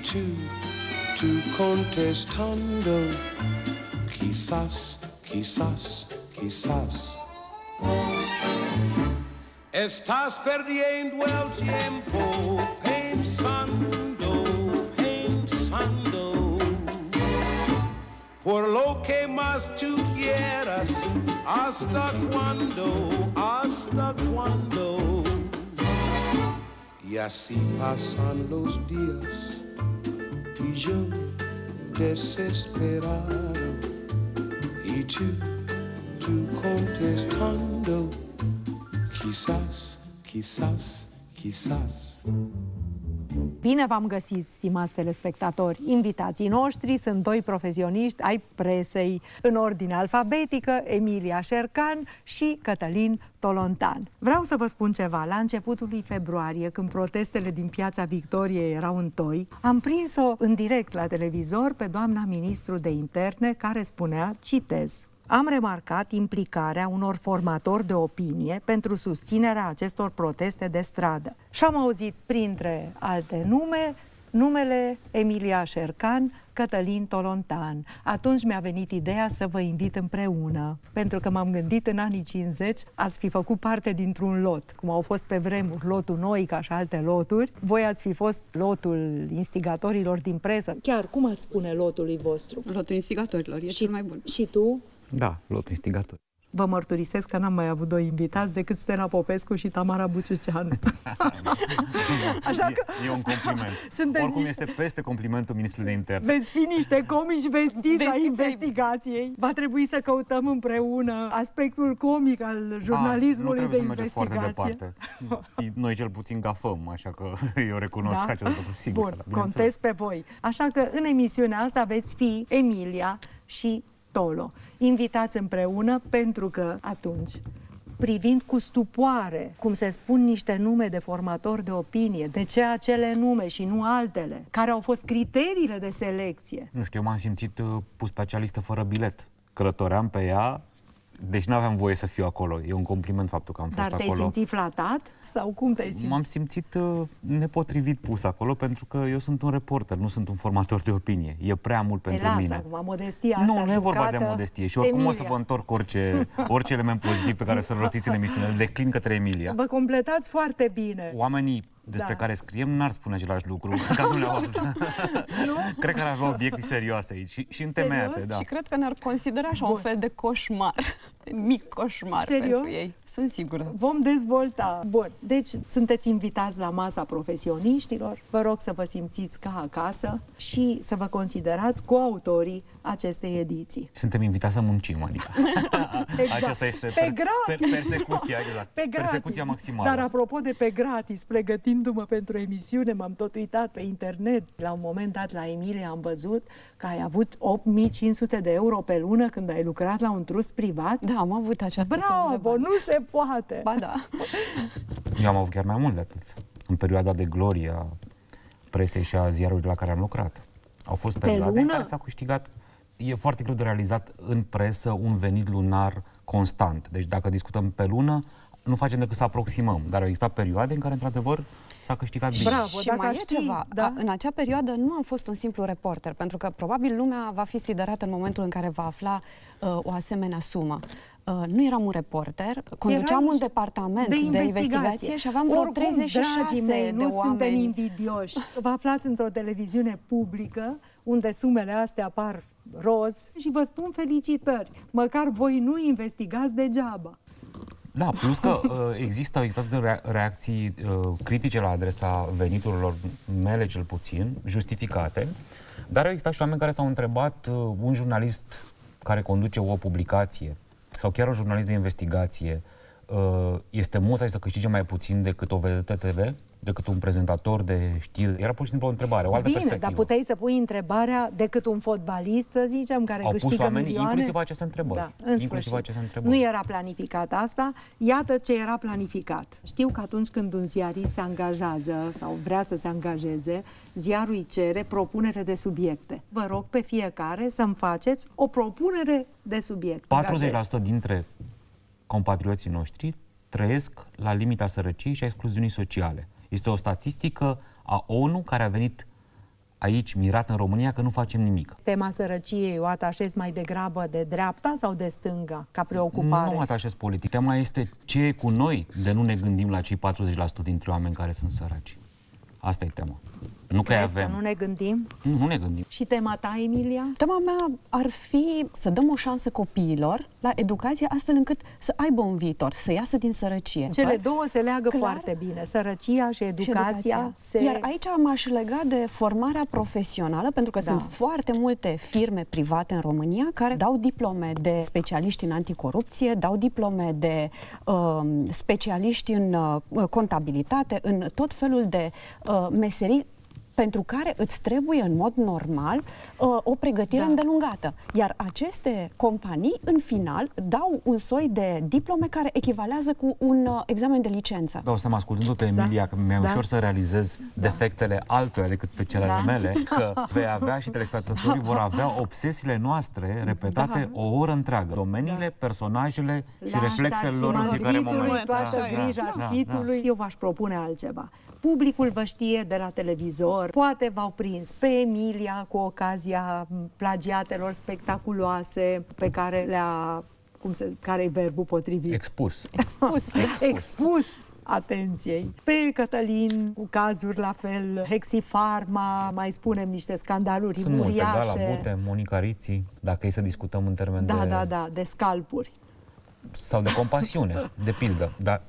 Tu contestando, quizás, quizás, quizás. Estás perdiendo el tiempo pensando, pensando. Por lo que más tú quieras, hasta cuándo, hasta cuándo. Y así pasan los días y yo desesperado y tú contestando, quizás, quizás, quizás. Bine v-am găsit, stimați telespectatori! Invitații noștri sunt doi profesioniști ai presei, în ordine alfabetică, Emilia Șercan și Cătălin Tolontan. Vreau să vă spun ceva. La începutul lui februarie, când protestele din Piața Victoriei erau în toi, am prins-o în direct la televizor pe doamna ministru de interne, care spunea, citez: am remarcat implicarea unor formatori de opinie pentru susținerea acestor proteste de stradă. Și am auzit, printre alte numele Emilia Șercan, Cătălin Tolontan. Atunci mi-a venit ideea să vă invit împreună, pentru că m-am gândit în anii 50 ați fi făcut parte dintr-un lot, cum au fost pe vremuri lotul Noica și alte loturi. Voi ați fi fost lotul instigatorilor din presă. Chiar, cum ați spune lotului vostru? Lotul instigatorilor, e cel mai bun. Și tu? Da, lotul instigator. Vă mărturisesc că n-am mai avut doi invitați decât Stena Popescu și Tamara Buciuceanu. Așa că e un compliment. Oricum este peste complimentul ministrului de interne. Veți fi niște comici vestiți ai investigației. Va trebui să căutăm împreună aspectul comic al jurnalismului de investigație. Nu trebuie să mergeți foarte departe. Noi cel puțin gafăm, așa că eu recunosc acest lucru sigur. Bun, contez pe voi. Așa că în emisiunea asta veți fi Emilia și Tolo, invitați împreună, pentru că atunci, privind cu stupoare, cum se spun niște nume de formatori de opinie, de ce acele nume și nu altele, care au fost criteriile de selecție? Nu știu, eu m-am simțit pus pe acea listă fără bilet. Călătoream pe ea, deci nu aveam voie să fiu acolo. E un compliment faptul că am fost acolo. Dar te-ai simțit flatat? Sau cum te-ai simțit? M-am simțit nepotrivit pus acolo, pentru că eu sunt un reporter, nu sunt un formator de opinie. E prea mult pentru mine. Acum, modestia asta nu e vorba de modestie. Și oricum Emilia. O să vă întorc orice element pozitiv pe care să-l rostiți în emisiune. Îl declin către Emilia. Vă completați foarte bine. Oamenii despre care scriem n-ar spune același lucru ca dumneavoastră. Nu? Cred că ar avea obiecții serioase aici și întemeiate. Da. Și cred că ne-ar considera așa un fel de coșmar. Mic coșmar pentru ei. Sunt sigură. Vom dezvolta. Bun. Deci sunteți invitați la masa profesioniștilor. Vă rog să vă simțiți ca acasă și să vă considerați coautorii acestei ediții. Suntem invitați să muncim, adică. Exact. Aceasta este persecuția, exact. Persecuția maximală. Dar apropo de pe gratis, pregătindu-mă pentru emisiune, m-am tot uitat pe internet. La un moment dat la Emilia am văzut că ai avut 8.500 de euro pe lună când ai lucrat la un trust privat. Da, am avut această sumă de bani. Nu se poate! Ba da. Eu am avut chiar mai mult de atât. În perioada de glorie a presei și a ziarului la care am lucrat. Au fost perioade în care s-a câștigat. E foarte greu de realizat în presă un venit lunar constant. Deci dacă discutăm pe lună, nu facem decât să aproximăm. Dar au existat perioade în care, într-ador, s-a câștigat bine. Bravo, și mai e ceva. Da? În acea perioadă nu am fost un simplu reporter, pentru că probabil lumea va fi siderată în momentul în care va afla o asemenea sumă. Nu eram un reporter, conduceam un departament de investigație și aveam vreo 36 mei, de oameni. Suntem invidioși. Vă aflați într-o televiziune publică, unde sumele astea apar roz și vă spun felicitări. Măcar voi nu investigați degeaba. Da, plus că au existat reacții critice la adresa veniturilor mele, cel puțin, justificate, dar au existat și oameni care s-au întrebat, un jurnalist care conduce o publicație sau chiar un jurnalist de investigație, este musai să câștige mai puțin decât o vedetă TV? Decât un prezentator de știri? Era pur și simplu o întrebare, o altă perspectivă. Dar puteai să pui întrebarea decât un fotbalist, să zicem, care câștigă milioane? Inclusiv aceste întrebări. Da, inclusiv aceste întrebări. Nu era planificat asta. Iată ce era planificat. Știu că atunci când un ziarist se angajează sau vrea să se angajeze, ziarul îi cere propunere de subiecte. Vă rog pe fiecare să-mi faceți o propunere de subiect. 40% dintre compatrioții noștri trăiesc la limita sărăciei și a excluziunii sociale. Este o statistică a ONU care a venit aici mirat în România că nu facem nimic. Tema sărăciei o atașezi mai degrabă de dreapta sau de stânga ca preocupare? Nu mă atașez politic. Tema este ce e cu noi de nu ne gândim la cei 40% dintre oameni care sunt săraci. Asta e tema. Nu că avem. Nu ne gândim? Nu ne gândim. Și tema ta, Emilia? Tema mea ar fi să dăm o șansă copiilor la educație, astfel încât să aibă un viitor, să iasă din sărăcie. Cele două se leagă foarte bine. Sărăcia și educația. Iar aici m-aș lega de formarea profesională, pentru că sunt foarte multe firme private în România care dau diplome de specialiști în anticorupție, dau diplome de specialiști în contabilitate, în tot felul de meserii pentru care îți trebuie în mod normal o pregătire îndelungată. Iar aceste companii, în final, dau un soi de diplome care echivalează cu un examen de licență. Da, o să mă ascultându-te, Emilia, că mi-e ușor să realizez defectele altuia decât pe cele ale mele, că vei avea și telespectatorii vor avea obsesiile noastre repetate o oră întreagă. Domeniile, personajele și reflexele lor în fiecare moment. Toată grija schitului. Eu v-aș propune altceva. Publicul vă știe de la televizor, poate v-au prins pe Emilia cu ocazia plagiatelor spectaculoase pe care le-a, care e verbul potrivit? Expus atenției. Pe Cătălin cu cazuri la fel, Hexifarma, mai spunem niște scandaluri sunt uriașe. Sunt multe, Gala Bute, Monica Riții, dacă e să discutăm în termen de scalpuri. Sau de compasiune, de pildă. Dar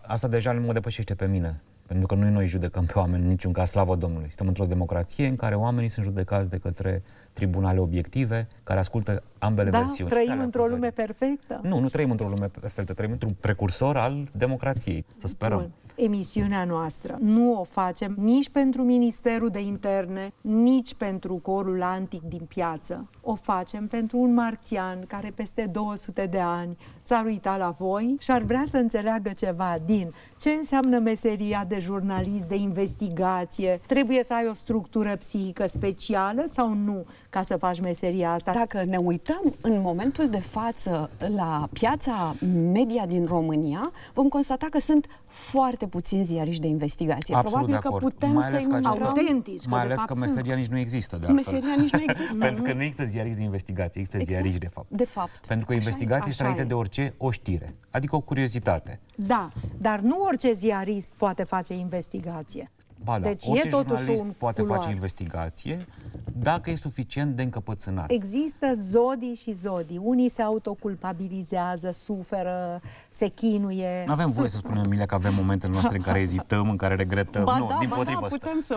asta deja nu mă depășește pe mine. Pentru că noi judecăm pe oameni în niciun caz, slavă Domnului. Suntem într-o democrație în care oamenii sunt judecați de către tribunale obiective, care ascultă ambele versiuni. Trăim într-o lume perfectă? Nu trăim într-o lume perfectă, trăim într-un precursor al democrației. Să sperăm. Bun. Emisiunea noastră nu o facem nici pentru Ministerul de Interne, nici pentru corul antic din piață. O facem pentru un marțian care peste 200 de ani s-ar uita la voi și ar vrea să înțeleagă ceva din ce înseamnă meseria de jurnalist, de investigație. Trebuie să ai o structură psihică specială sau nu ca să faci meseria asta? Dacă ne uităm în momentul de față la piața media din România, vom constata că sunt foarte puțini ziariști de investigație. Absolut. Probabil că putem să-i numărăm autentici. Mai ales că meseria nici nu există, de altfel. Meseria nici nu există. Pentru că nu există ziariști de investigație, există ziariști de fapt. De fapt. Pentru că investigații sunt înainte de orice o știre, adică o curiozitate. Da, dar nu orice ziarist poate face investigație. Ba da, deci orice e totuși jurnalist un poate culoar. face investigație dacă e suficient de încăpățânat. Există zodii și zodii. Unii se autoculpabilizează, suferă, se chinuie. Nu avem voie să spunem, Emilia, că avem momentele noastre în care ezităm, în care regretăm. Ba nu, da, dimpotrivă.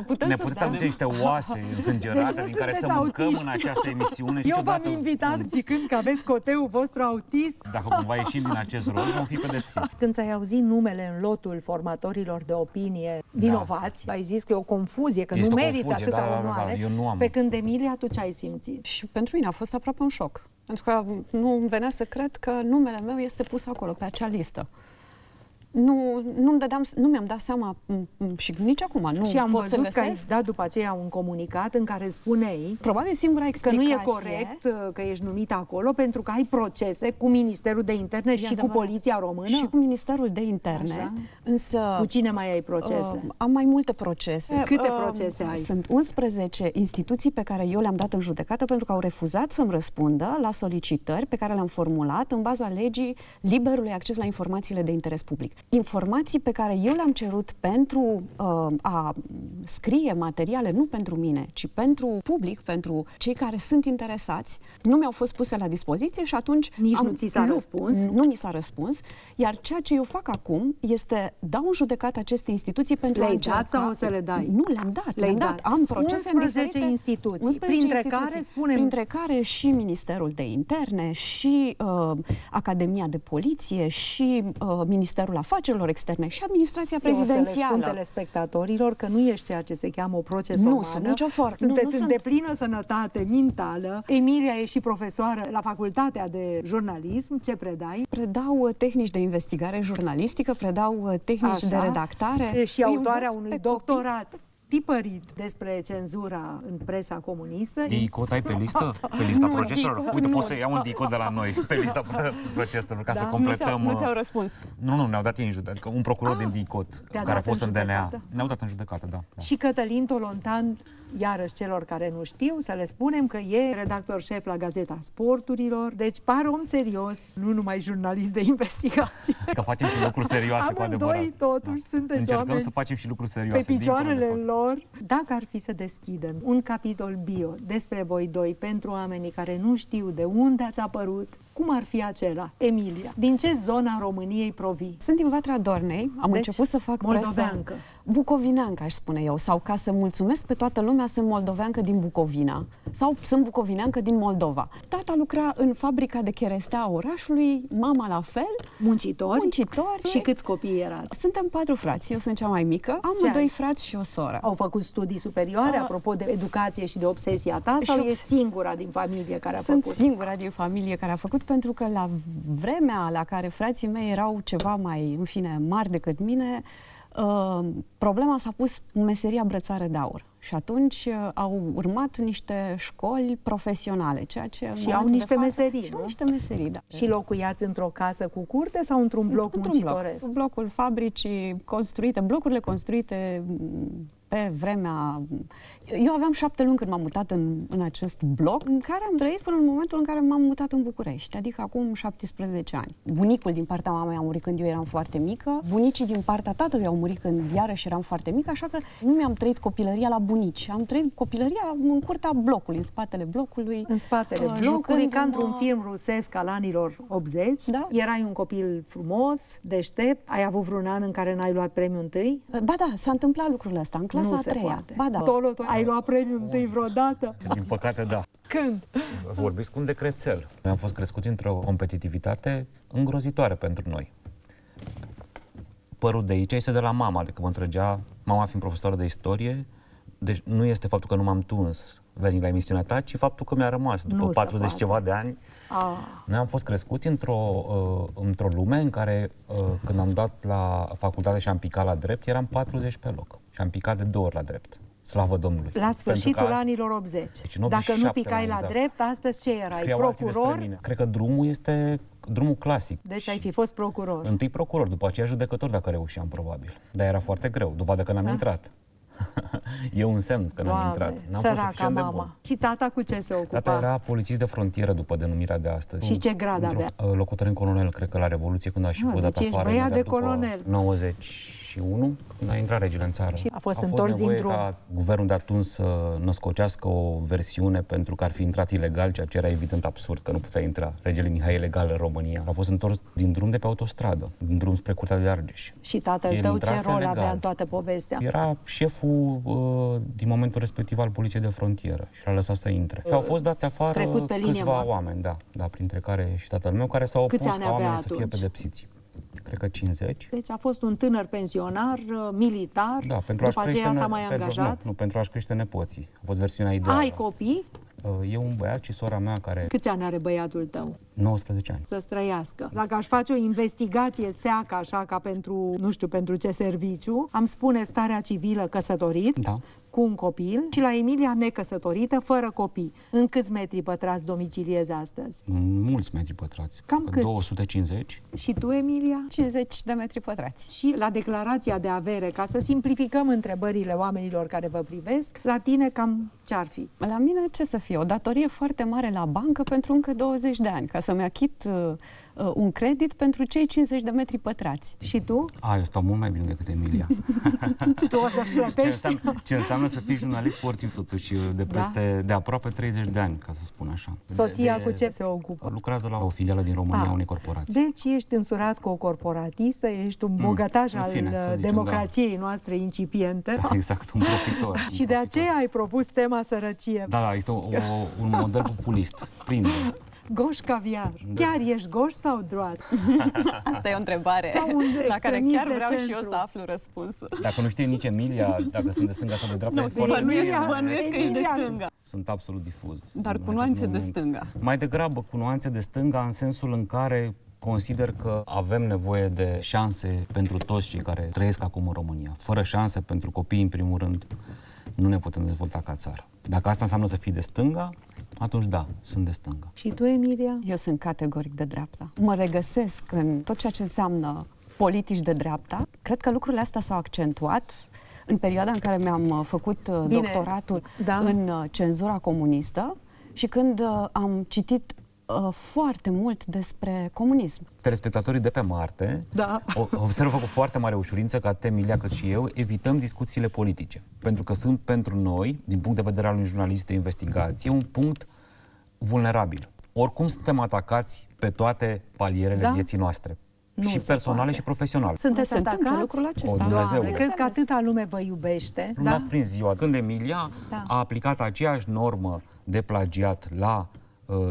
Putem ne puteți aduce niște oase însângerate din care să mâncăm în această emisiune. Eu v-am invitat zicând că aveți coteul vostru autist. Dacă cumva ieșim din acest rol, vom fi pedepsiți. Când ți-ai auzit numele în lotul formatorilor de opinie vinovați, ai zis că e o confuzie, că nu meriți atâta onoare. Eu nu am. Pe când, Emilia, tu ce ai simțit? Și pentru mine a fost aproape un șoc. Pentru că nu îmi venea să cred că numele meu este pus acolo, pe acea listă. Nu mi-am dat seama și nici acum nu și am pot văzut să găsesc. că ai dat după aceea un comunicat în care spuneai probabil singura explicație că nu e corect că ești numit acolo pentru că ai procese cu Ministerul de Interne și cu Poliția Română? Și cu Ministerul de Interne. Așa. Însă cu cine mai ai procese? Am mai multe procese. Câte procese ai? Sunt 11 instituții pe care eu le-am dat în judecată pentru că au refuzat să-mi răspundă la solicitări pe care le-am formulat în baza legii liberului acces la informațiile de interes public. Informații pe care eu le-am cerut pentru a scrie materiale, nu pentru mine, ci pentru public, pentru cei care sunt interesați, nu mi-au fost puse la dispoziție și atunci... Nici nu ți s-a răspuns? Nu mi s-a răspuns, iar ceea ce eu fac acum este dau în judecată aceste instituții pentru a încerca... Le-ai dat sau o să le dai? Nu, le-am dat. Le-am dat. Am procese 11 instituții, printre care și Ministerul de Interne, și Academia de Poliție, și Ministerul Afacerilor Externe și Administrația Prezidențială. Eu o să le spun telespectatorilor că nu ești ceea ce se cheamă o procesomană. Nu sunt nicio formă. Sunteți în deplină sănătate mentală. Emilia e și profesoară la Facultatea de Jurnalism. Ce predai? Predau tehnici de investigare jurnalistică, predau tehnici de redactare. E și autoarea unui doctorat tipărit despre cenzura în presa comunistă. DICOT ai pe listă? Pe lista proceselor? Uite, poți să iau un DICOT de la noi pe lista proceselor ca să completăm... Nu ți-au răspuns? Nu, ne-au dat ei în judecată. Un procuror din DICOT care a fost în DNA. Ne-au dat în judecată, da. Și Cătălin Tolontan iarăși celor care nu știu, să le spunem că e redactor șef la Gazeta Sporturilor, deci pare om serios, nu numai jurnalist de investigație. Că facem și lucruri serioase, cu adevărat. Amândoi, totuși, sunteți Încercăm oameni să facem și lucruri serioase. pe picioarele lor. Dacă ar fi să deschidem un capitol bio despre voi doi pentru oamenii care nu știu de unde ați apărut, cum ar fi acela? Emilia, din ce zona a României provii? Sunt din Vatra Dornei, am început să fac moldoveancă. Bucovineancă, aș spune eu, sau ca să mulțumesc pe toată lumea, sunt moldoveancă din Bucovina sau sunt bucovineancă din Moldova. Tata lucra în fabrica de cherestea a orașului, mama la fel. Muncitori? Și câți copii erați? Suntem 4 frați, eu sunt cea mai mică, am 2 frați și o soră. Au făcut studii superioare, apropo de educație și de obsesia ta, sau e singura din familie care a făcut? Sunt singura din familie care a făcut, pentru că la vremea la care frații mei erau ceva mai, în fine, mari decât mine, problema s-a pus în meseria brățară de aur. Și atunci au urmat niște școli profesionale, ceea ce... Și au niște meserii, nu? Au niște meserii, da. Și locuiați într-o casă cu curte sau într-un bloc muncitoresc? Bloc. Blocul fabricii construite, blocurile construite pe vremea... Eu aveam 7 luni când m-am mutat în acest bloc, în care am trăit până în momentul în care m-am mutat în București, adică acum 17 ani. Bunicul din partea mamei a murit când eu eram foarte mică, bunicii din partea tatălui au murit când iarăși eram foarte mică, așa că nu mi-am trăit copilăria la bunici, am trăit copilăria în curtea blocului, în spatele blocului. În spatele blocului, ca într-un film rusesc al anilor 80. Da? Erai un copil frumos, deștept, ai avut vreun an în care n-ai luat premiul întâi? Ba da, s-a întâmplat lucrul ăsta, în clasa a 3-a. Ba da. Ai luat premiul întâi vreodată? Din păcate, da. Când? Vorbesc cu un decrețel. Noi am fost crescuți într-o competitivitate îngrozitoare pentru noi. Părul de aici este de la mama, adică mă întrăgea, mama fiind profesoară de istorie, deci nu este faptul că nu m-am tuns venind la emisiunea ta, ci faptul că mi-a rămas după 40 ceva de ani. Noi am fost crescuți într-o lume în care, când am dat la facultate și am picat la drept, eram 40 pe loc. Și am picat de 2 ori la drept. Slavă Domnului. La sfârșitul anilor 80. Deci dacă nu picai la drept, astăzi ce erai? Scriau procuror? Cred că drumul este drumul clasic. Deci ai fi fost procuror. Întâi procuror, după aceea judecător, dacă reușeam, probabil. Dar era foarte greu, dovadă că n-am intrat. E un semn că n-am intrat. N-am fost suficient de bun. Și tata cu ce se ocupa? Tata era polițist de frontieră după denumirea de astăzi. Și ce grad avea? Locotenent colonel, cred că la Revoluție, când a și fost dat afară. Deci ești de colonel. 91, când a intrat regele în țară. Și a fost întors din drum. Ca guvernul de atunci să născocească o versiune pentru că ar fi intrat ilegal, ceea ce era evident absurd, că nu putea intra regele Mihai ilegal în România. A fost întors din drum de pe autostradă, din drum spre Curtea de Argeș. Și tatăl tău ce rol avea în toată povestea? Era șeful din momentul respectiv al poliției de frontieră și l-a lăsat să intre. Și au fost dați afară câțiva oameni, da, printre care și tatăl meu, care s-au opus ca oamenii să fie pedepsiți. Cred că 50. Deci a fost un tânăr pensionar, militar, da, pentru după aceea s-a mai angajat? Nu, pentru a-și crește nepoții. A fost versiunea ideală. Ai copii? E un băiat și sora mea care... Câți ani are băiatul tău? 19 ani. Să străiască. Dacă aș face o investigație seacă, așa ca pentru, nu știu pentru ce serviciu, am spune starea civilă căsătorit, da, cu un copil, și la Emilia necăsătorită, fără copii. În câți metri pătrați domiciliezi astăzi? Mulți metri pătrați. Cam câți? 250. Și tu, Emilia? 50 de metri pătrați. Și la declarația de avere, ca să simplificăm întrebările oamenilor care vă privesc, la tine cam ce-ar fi? La mine ce să fie? O datorie foarte mare la bancă pentru încă 20 de ani, ca să-mi achit un credit pentru cei 50 de metri pătrați. Și tu? Eu stau mult mai bine decât Emilia. Tu o să-ți plătești? Ce înseamnă să fii jurnalist sportiv totuși de aproape 30 de ani, ca să spun așa. Soția cu ce se ocupă? Lucrează la o filială din România a unei corporații. Deci ești însurat cu o corporatistă, ești un bogătaș al democrației noastre incipiente. Exact, un profitor. Și de aceea ai propus tema sărăcie. Da, este un model populist. Prinde. Goș caviar. Chiar ești goș sau droat? Asta e o întrebare la care chiar vreau și eu să aflu răspunsul. Dacă nu știe nici Emilia, dacă sunt de stânga sau de dreapta, nu, bănuiesc că ești de stânga. Sunt absolut difuz. Dar cu nuanțe de stânga. Mai degrabă cu nuanțe de stânga, în sensul în care consider că avem nevoie de șanse pentru toți cei care trăiesc acum în România. Fără șanse pentru copii, în primul rând, nu ne putem dezvolta ca țară. Dacă asta înseamnă să fii de stânga, atunci da, sunt de stânga. Și tu, Emilia? Eu sunt categoric de dreapta. Mă regăsesc în tot ceea ce înseamnă politici de dreapta. Cred că lucrurile astea s-au accentuat în perioada în care mi-am făcut doctoratul în cenzura comunistă și când am citit foarte mult despre comunism. Telespectatorii de pe Marte observă cu foarte mare ușurință că atât Emilia cât și eu evităm discuțiile politice. Pentru că sunt pentru noi, din punct de vedere al unui jurnalist de investigație, un punct vulnerabil. Oricum suntem atacați pe toate palierele vieții noastre. Și personale și profesionale. Sunteți atacați? Lucrul acesta. Doamne, cred că atâta lume vă iubește. Nu n-ați prins ziua când Emilia a aplicat aceeași normă de plagiat la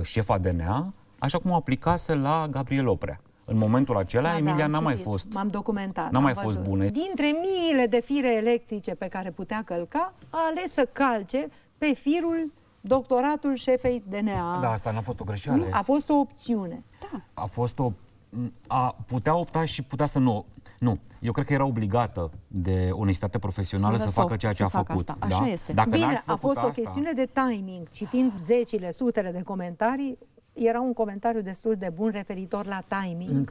șefa DNA, așa cum o aplicase la Gabriel Oprea. În momentul acela, Emilia n-a mai fost. M-am documentat. N-a mai fost bună. Dintre miile de fire electrice pe care putea călca, a ales să calce pe firul doctoratul șefei DNA. Da, asta n-a fost o greșeală. Nu, a fost o opțiune. Da. A fost o... putea opta și putea să nu... Nu, eu cred că era obligată de onestitate profesională să facă ceea ce a făcut. Asta. Așa este. Dacă bine, a fost o chestiune de timing. Citind zecile, sutele de comentarii, era un comentariu destul de bun referitor la timing.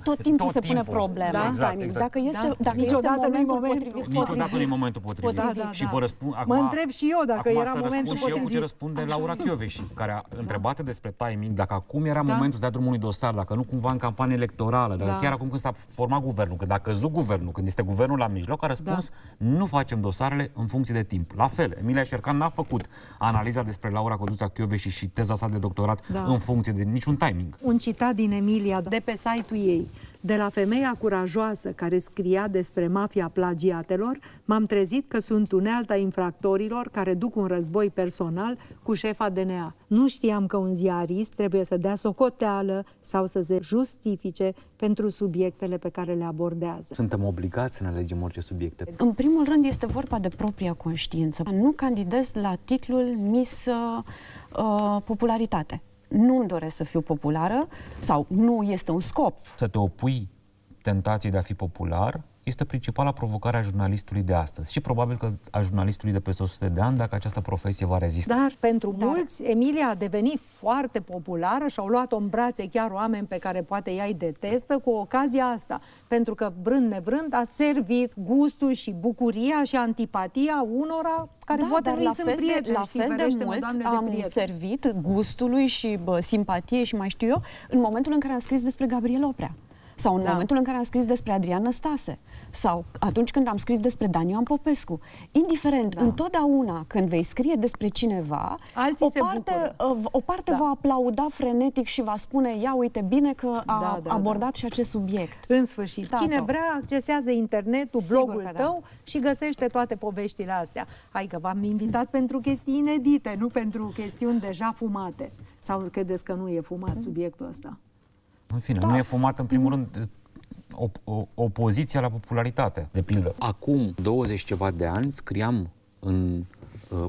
Tot timpul se pune problema. Da? Exact. Dacă este Niciodată nu-i momentul potrivit. Niciodată nu-i momentul potrivit. Și vă răspund acum. Mă întreb și eu dacă era momentul potrivit. potrivit. Și eu cu ce răspunde Laura Kövesi, care a întrebată despre timing, dacă acum era momentul să dea drumul unui dosar, dacă nu cumva în campanie electorală, dacă chiar acum când s-a format guvernul, când a căzut guvernul, când este guvernul la mijloc, a răspuns nu facem dosarele în funcție de timp. La fel, Emilia Șercan n-a făcut analiza despre Laura Codruța Kövesi și teza sa de doctorat în funcție de niciun timing. Un citat din Emilia de pe site-ul ei. De la femeia curajoasă care scria despre mafia plagiatelor, m-am trezit că sunt unealta infractorilor care duc un război personal cu șefa DNA. Nu știam că un ziarist trebuie să dea socoteală sau să se justifice pentru subiectele pe care le abordează. Suntem obligați să ne alegem orice subiecte. În primul rând este vorba de propria conștiință. Nu candidez la titlul Miss Popularitate. Nu-mi doresc să fiu populară sau nu este un scop. Să te opui tentației de a fi popular este principala provocare a jurnalistului de astăzi și probabil că a jurnalistului de peste 100 de ani, dacă această profesie va rezista. Dar pentru mulți, Emilia a devenit foarte populară și au luat-o în brațe chiar oameni pe care poate ea îi detestă cu ocazia asta. Pentru că, vrând nevrând, a servit gustul și bucuria și antipatia unora care poate nu-i sunt prieteni. La fel de mult am servit gustului și simpatiei și mai știu eu în momentul în care am scris despre Gabriel Oprea. Sau în momentul în care am scris despre Adrian Năstase. Sau atunci când am scris despre Dan Ioan Popescu. Indiferent, întotdeauna când vei scrie despre cineva, o parte va aplauda frenetic și va spune, ia uite bine că a abordat și acest subiect. În sfârșit, cine vrea accesează internetul, blogul tău și găsește toate poveștile astea. Hai că v-am invitat pentru chestii inedite, nu pentru chestiuni deja fumate. Sau credeți că nu e fumat subiectul ăsta? În fine, nu e fumat în primul rând opoziția la popularitate. De pildă, acum 20 ceva de ani scriam în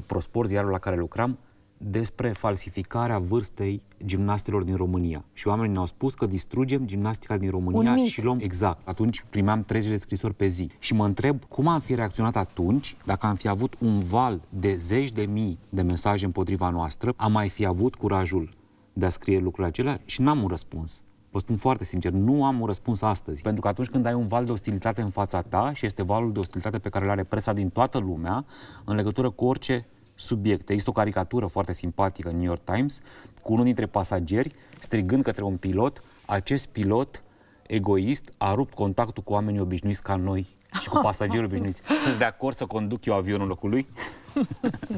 Prosport, ziarul la care lucram, despre falsificarea vârstei gimnastelor din România. Și oamenii ne-au spus că distrugem gimnastica din România și luăm... Exact. Atunci primeam 30 de scrisori pe zi. Și mă întreb cum am fi reacționat atunci dacă am fi avut un val de zeci de mii de mesaje împotriva noastră, am mai fi avut curajul de a scrie lucrurile acelea și n-am un răspuns. Vă spun foarte sincer, nu am un răspuns astăzi. Pentru că atunci când ai un val de ostilitate în fața ta și este valul de ostilitate pe care îl are presa din toată lumea în legătură cu orice subiect. Există o caricatură foarte simpatică în New York Times cu unul dintre pasageri strigând către un pilot: acest pilot egoist a rupt contactul cu oamenii obișnuiți ca noi și cu pasageri obișnuiți. Să-ți de acord să conduc eu avionul în locul lui?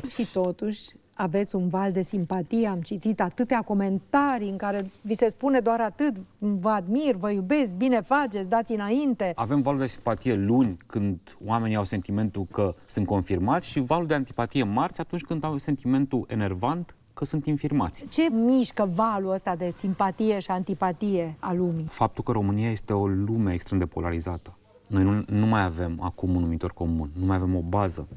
Și totuși aveți un val de simpatie, am citit atâtea comentarii în care vi se spune doar atât: vă admir, vă iubesc, bine faceți, dați înainte. Avem valul de simpatie luni, când oamenii au sentimentul că sunt confirmați, și valul de antipatie marți, atunci când au sentimentul enervant că sunt infirmați. Ce mișcă valul ăsta de simpatie și antipatie a lumii? Faptul că România este o lume extrem de polarizată. Noi nu mai avem acum un numitor comun, nu mai avem o bază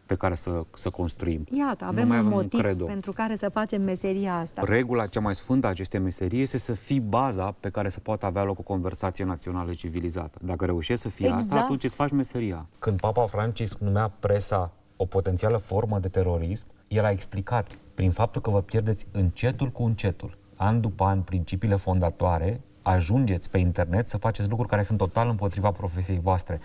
pe care să construim. Iată, avem un motiv pentru care să facem meseria asta. Regula cea mai sfântă a acestei meserii este să fii baza pe care să poată avea loc o conversație națională civilizată. Dacă reușești să fii asta, atunci îți faci meseria. Când Papa Francisc numea presa o potențială formă de terorism, el a explicat prin faptul că vă pierdeți încetul cu încetul. An după an, principiile fondatoare, ajungeți pe internet să faceți lucruri care sunt total împotriva profesiei voastre.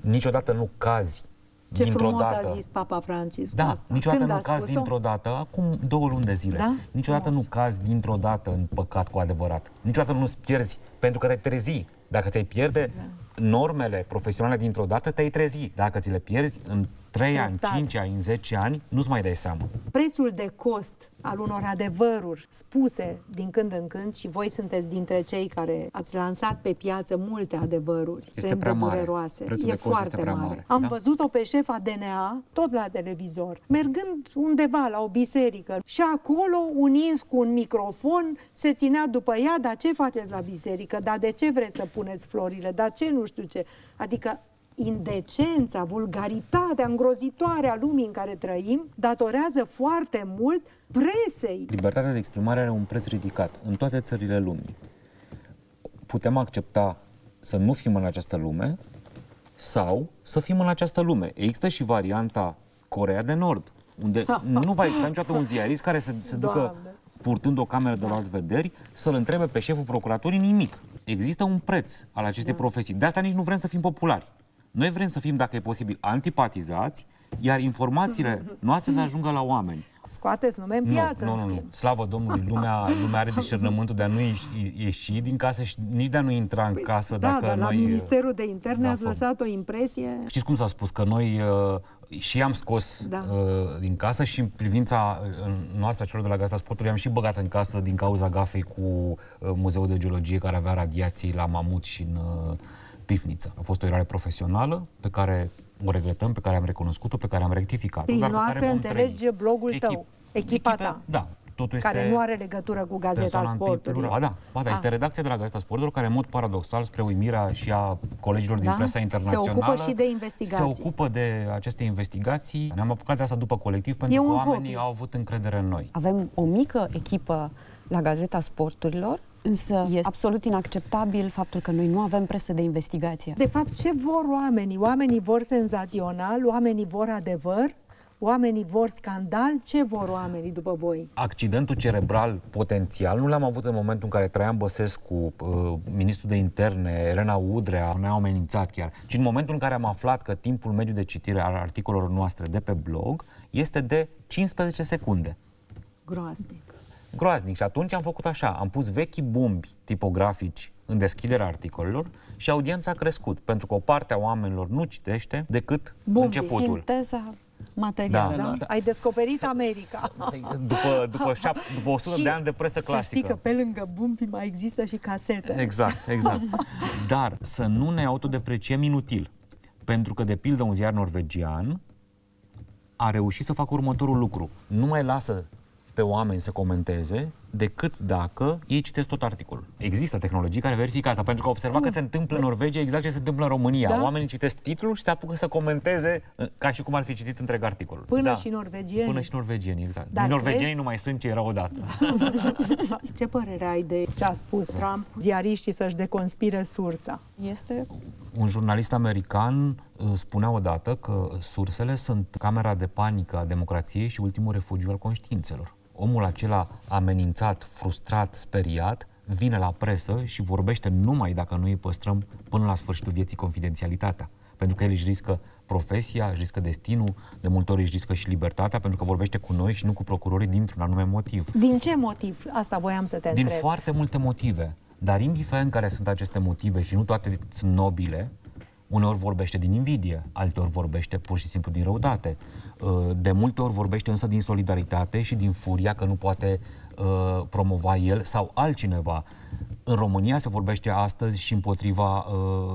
Niciodată nu cazi Ce dintr-o frumos dată. a zis Papa Francisc Da, asta. niciodată Când nu a cazi spus-o? dintr-o dată, acum 2 luni de zile. Da? Niciodată Frumos. nu cazi dintr-o dată în păcat cu adevărat. Niciodată nu-ți pierzi, pentru că te-ai trezi. Dacă ți-ai pierde normele profesionale dintr-o dată, te-ai trezi. Dacă ți le pierzi în 3 ani, Treptat. 5 ani, în 10 ani, nu-ți mai dai seama. Prețul de cost al unor adevăruri spuse din când în când, și voi sunteți dintre cei care ați lansat pe piață multe adevăruri extrem prea de mare. dureroase. Prețul E de cost foarte este prea mare. mare. Am Da. văzut-o pe șefa DNA, tot la televizor, mergând undeva la o biserică și acolo, un ins cu un microfon, se ținea după ea, dar ce faceți la biserică? Dar de ce vreți să puneți florile? Dar ce nu știu ce? Adică indecența, vulgaritatea îngrozitoare a lumii în care trăim datorează foarte mult presei. Libertatea de exprimare are un preț ridicat în toate țările lumii. Putem accepta să nu fim în această lume sau să fim în această lume. Există și varianta Coreea de Nord, unde nu va exista niciodată un ziarist care să se ducă Doamne. purtând o cameră de la vederi să-l întrebe pe șeful procuraturii nimic. Există un preț al acestei profesii. De asta nici nu vrem să fim populari. Noi vrem să fim, dacă e posibil, antipatizați, iar informațiile noastre să ajungă la oameni. Scoateți lume în piață, în schimb. Slavă Domnului, lumea are discernământul de a nu ieși din casă și nici de a nu intra în casă Da, dacă dar la noi... Ministerul de Interne ați fă- lăsat o impresie. Știți cum s-a spus? Că noi și am scos Da. din casă și în privința noastră, celor de la Gazeta Sportului, am și băgat în casă din cauza gafei cu Muzeul de Geologie care avea radiații la Mamut și în Pifniță. A fost o eroare profesională pe care o regretăm, pe care am recunoscut-o, pe care am rectificat-o. Prin dar pe noastră care vom înțelege trăi. blogul tău, echipa ta, Da, totul este... care nu are legătură cu Gazeta persoana Sportului. întâi plurală. Da, este redacția de la Gazeta Sporturilor care, în mod paradoxal, spre uimirea și a colegilor din Da? presa Se internațională, ocupă și de investigații. Se ocupă de aceste investigații. Ne-am apucat de asta după colectiv pentru că un oamenii hobby. au avut încredere în noi. Avem o mică echipă la Gazeta Sporturilor, însă este absolut inacceptabil faptul că noi nu avem presă de investigație. De fapt, ce vor oamenii? Oamenii vor senzațional, oamenii vor adevăr, oamenii vor scandal. Ce vor oamenii după voi? Accidentul cerebral potențial nu l-am avut în momentul în care Traian Băsescu, ministrul de interne, Elena Udrea ne-au amenințat chiar, ci în momentul în care am aflat că timpul mediu de citire al articolelor noastre de pe blog este de 15 secunde. Groaznic. Groaznic. Și atunci am făcut așa, am pus vechi bumbi tipografici în deschiderea articolelor și audiența a crescut, pentru că o parte a oamenilor nu citește decât Bumbii. începutul. Sinteza materialelor. Da? Ai descoperit America. După 100 de ani de presă Să știi clasică. că pe lângă bumbi mai există și casete. Exact. Dar să nu ne autodepreciem inutil. Pentru că, de pildă, un ziar norvegian a reușit să facă următorul lucru. Nu mai lasă pe oameni să comenteze decât dacă ei citesc tot articolul. Există tehnologii care verifică asta, pentru că observa că se întâmplă în Norvegia exact ce se întâmplă în România. Da? Oamenii citesc titlul și se apucă să comenteze ca și cum ar fi citit întreg articolul. Până și norvegieni. Până și norvegieni, exact. Dar Norvegienii crezi? nu mai sunt ce erau odată. Ce părere ai de ce a spus Trump? Ziariștii să-și deconspire sursa. Este Un jurnalist american spunea odată că sursele sunt camera de panică a democrației și ultimul refugiu al conștiințelor. Omul acela amenințat, frustrat, speriat, vine la presă și vorbește numai dacă noi îi păstrăm până la sfârșitul vieții confidențialitatea. Pentru că el își riscă profesia, își riscă destinul, de multe ori își riscă și libertatea, pentru că vorbește cu noi și nu cu procurorii dintr-un anume motiv. Din ce motiv? Asta voiam să te Din întreb. foarte multe motive. Dar indiferent care sunt aceste motive și nu toate sunt nobile, uneori vorbește din invidie, alteori vorbește pur și simplu din răutate. De multe ori vorbește însă din solidaritate și din furia că nu poate promova el sau altcineva. În România se vorbește astăzi și împotriva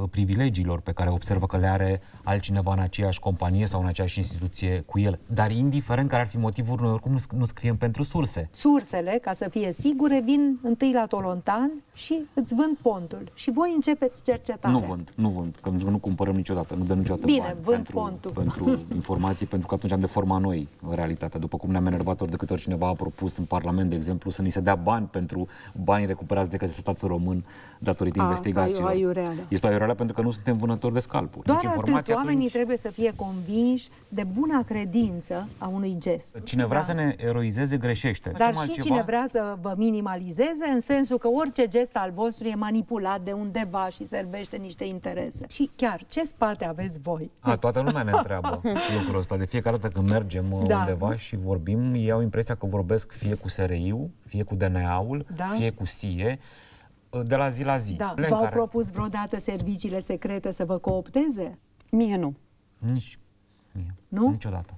privilegiilor pe care observă că le are altcineva în aceeași companie sau în aceeași instituție cu el. Dar indiferent care ar fi motivul, noi oricum nu scriem pentru surse. Sursele, ca să fie sigure, vin întâi la Tolontan și îți vând pontul. Și voi începeți cercetarea. Nu vând, că nu cumpărăm niciodată, nu dăm niciodată Bine, bani vând pontul. pentru informații, pentru că atunci am deformat noi realitatea. După cum ne-am enervat ori de câte ori cineva a propus în Parlament, de exemplu, să ni se dea bani pentru banii recuperați de către statul statul român datorită investigațiilor. Este o aiureală pentru că nu suntem vânători de scalpuri. Doar atât, oamenii trebuie să fie convinși de buna credință a unui gest. Cine vrea să ne eroizeze, greșește. Dar și cine vrea să vă minimalizeze, în sensul că orice gest al vostru e manipulat de undeva și servește niște interese. Și chiar, ce spate aveți voi? Toată lumea ne întreabă lucrul ăsta. De fiecare dată când mergem undeva și vorbim, ei au impresia că vorbesc fie cu SRI-ul, fie cu DNA-ul, fie cu SIE, de la zi la zi. V-au propus vreodată serviciile secrete să vă coopteze? Mie nu. Nici mie. Nu? Niciodată.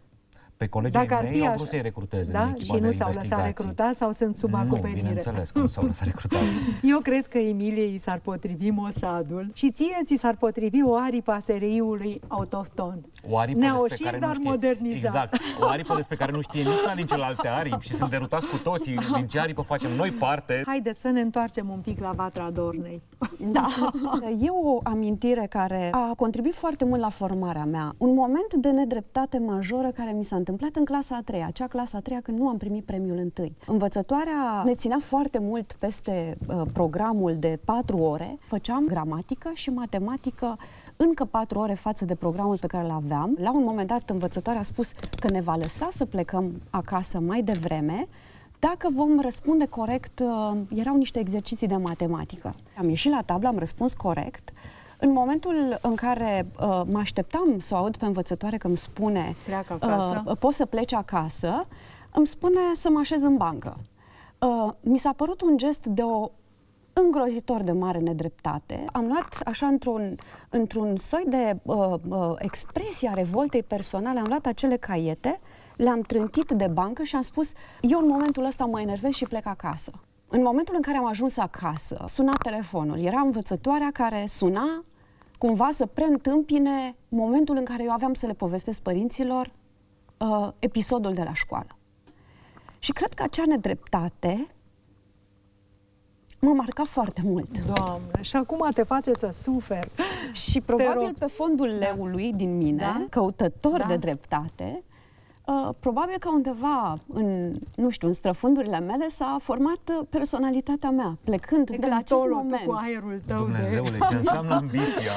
Pe colegii mei au vrut să-i recruteze în echipa și de nu s-au lăsat recrutați sau sunt sub acoperire? Nu, bineînțeles că nu s-au lăsat recrutați. Eu cred că Emiliei i s-ar potrivi Mossadul și ție ți s-ar potrivi o aripă a SRI-ului autohton. Neoșist, dar modernizat. Exact. O aripă despre care nu știe nici una din celelalte aripi și sunt derutați cu toții din ce aripă facem noi parte. Haideți să ne întoarcem un pic la Vatra Dornei. Da. E o amintire care a contribuit foarte mult la formarea mea. Un moment de nedreptate majoră care mi s-a întâmplat în clasa a 3-a, acea clasa a 3-a când nu am primit premiul întâi. Învățătoarea ne ținea foarte mult peste programul de 4 ore. Făceam gramatică și matematică încă 4 ore față de programul pe care îl aveam. La un moment dat, învățătoarea a spus că ne va lăsa să plecăm acasă mai devreme dacă vom răspunde corect. Erau niște exerciții de matematică. Am ieșit la tablă, am răspuns corect. În momentul în care mă așteptam să o aud pe învățătoare că îmi spune poți să pleci acasă, îmi spune să mă așez în bancă. Mi s-a părut un gest de o îngrozitor de mare nedreptate. Am luat așa într-un soi de expresie a revoltei personale, am luat acele caiete, le-am trântit de bancă și am spus eu în momentul ăsta mă enervez și plec acasă. În momentul în care am ajuns acasă, suna telefonul. Era învățătoarea care suna cumva să preîntâmpine momentul în care eu aveam să le povestesc părinților episodul de la școală. Și cred că acea nedreptate mă marca foarte mult. Doamne, și acum te face să suferi. Și probabil pe fondul leului din mine, căutător de dreptate, probabil că undeva în străfundurile mele s-a format personalitatea mea, plecând de la acest moment. Cu aerul tău. Dumnezeule, ce înseamnă ambiția!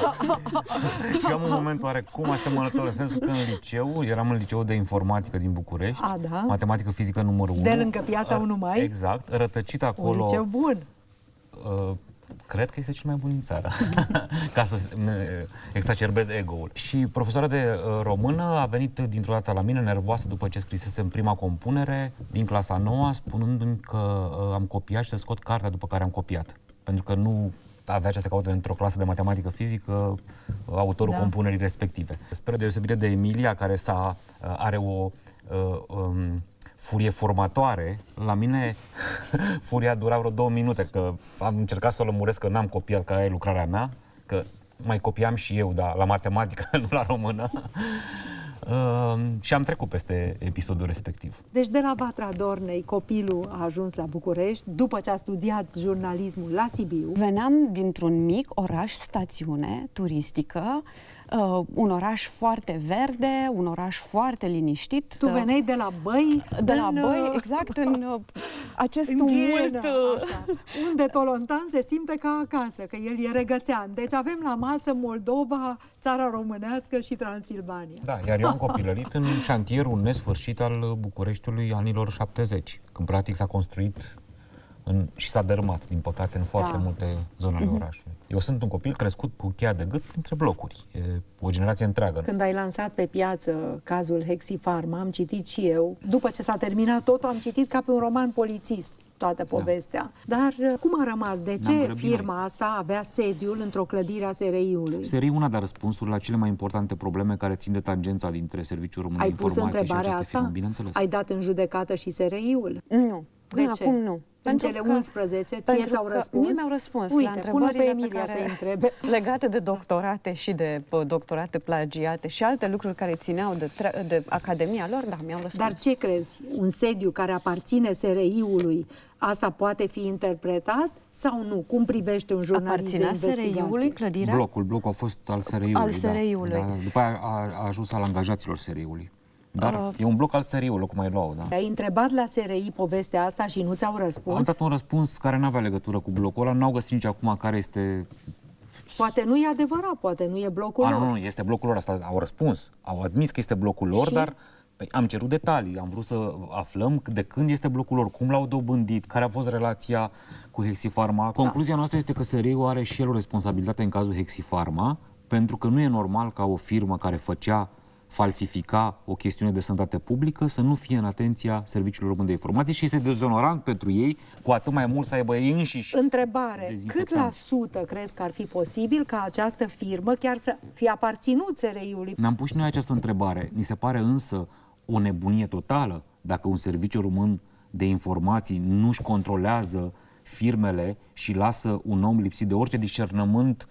Și am un moment oarecum asemănător, în sensul că în liceu, eram în liceu de informatică din București, matematică fizică numărul 1. De lângă Piața 1 Mai? Exact, rătăcit acolo. Un liceu bun. Cred că este cel mai bun din țară, ca să exacerbez ego-ul. Și profesoara de română a venit dintr-o dată la mine, nervoasă după ce scrisesem prima compunere, din clasa 9-a, spunându-mi că am copiat și să scot cartea după care am copiat. Pentru că nu avea ce să caute într-o clasă de matematică fizică autorul compunerii respective. Spre deosebire de Emilia, care are o furie formatoare, la mine furia dura vreo 2 minute, că am încercat să o lămuresc că n-am copiat, că aia e lucrarea mea, că mai copiam și eu, dar la matematică, nu la română. Și am trecut peste episodul respectiv. Deci de la Vatra Dornei copilul a ajuns la București după ce a studiat jurnalismul la Sibiu. Veneam dintr-un mic oraș stațiune turistică, un oraș foarte verde, un oraș foarte liniștit. Tu veneai de la Băi? De la Băi, exact, în acest tumult. Unde Tolontan se simte ca acasă, că el e regățean. Deci avem la masă Moldova, țara românească și Transilvania. Da, iar eu am copilărit în șantierul nesfârșit al Bucureștiului anilor 70, când practic s-a construit și s-a dărâmat, din păcate, în foarte multe zone ale orașului. Eu sunt un copil crescut cu cheia de gât între blocuri. E o generație întreagă. Când ai lansat pe piață cazul Hexifarm, am citit și eu. După ce s-a terminat totul, am citit ca pe un roman polițist toată povestea. Dar cum a rămas? De ce firma asta avea sediul într-o clădire a SRI-ului? SRI-ul n-a dat răspunsuri la cele mai importante probleme care țin de tangența dintre Serviciul Român de Informație și aceste firme, bineînțeles. Ai dat în judecată și SRI-ul? Nu. De ce? Acum nu. În cele 11, ție ți-au răspuns? Mie mi-au răspuns. Uite, la întrebările pe Emilia să întrebe. Legate de doctorate și de doctorate plagiate și alte lucruri care țineau de academia lor, da, mi-au răspuns. Dar ce crezi? Un sediu care aparține SRI-ului, asta poate fi interpretat sau nu? Cum privește un jurnalist de investigație? SRI-ului clădirea? Blocul a fost al SRI-ului. Al SRI-ului. Da. După aia a ajuns al angajaților SRI-ului. Dar e un bloc al SRI-ului, cum mai luau, da? Ai întrebat la SRI povestea asta și nu ți-au răspuns? Am dat un răspuns care nu avea legătură cu blocul ăla, n-au găsit nici acum care este... Poate nu e adevărat, poate nu e blocul lor. Nu, este blocul lor, asta au răspuns. Au admis că este blocul lor, și? Dar am cerut detalii, am vrut să aflăm de când este blocul lor, cum l-au dobândit, care a fost relația cu Hexifarma. Concluzia noastră este că SRI-ul are și el o responsabilitate în cazul Hexifarma, pentru că nu e normal ca o firmă care falsifica o chestiune de sănătate publică să nu fie în atenția Serviciului Român de Informații și este dezonorant pentru ei, cu atât mai mult să aibă ei înșiși. Întrebare, cât la sută crezi că ar fi posibil ca această firmă chiar să fie aparținut SRI-ului? Ne-am pus și noi această întrebare. Ni se pare însă o nebunie totală dacă un serviciu român de informații nu-și controlează firmele și lasă un om lipsit de orice discernământ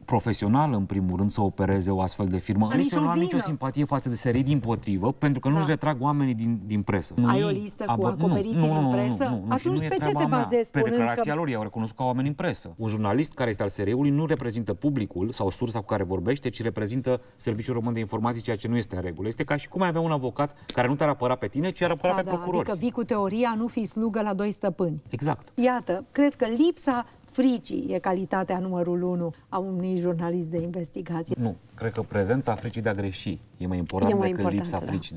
profesional, în primul rând, să opereze o astfel de firmă. Însă nu am nicio simpatie față de SRI, dimpotrivă, pentru că nu-și retrag oamenii din presă. Ai o listă cu acoperiții din presă? Nu, atunci pe ce te bazezi? Pe declarația lor, i-au recunoscut ca oameni în presă. Un jurnalist care este al SRI-ului nu reprezintă publicul sau sursa cu care vorbește, ci reprezintă Serviciul Român de Informații, ceea ce nu este în regulă. Este ca și cum ai avea un avocat care nu te-ar apăra pe tine, ci ar apăra pe procurori. Adică vii cu teoria, nu fi slugă la doi stăpâni. Exact. Iată, cred că lipsa fricii e calitatea numărul 1 a unui jurnalist de investigație. Nu, cred că prezența fricii de a greși e mai important decât lipsa fricii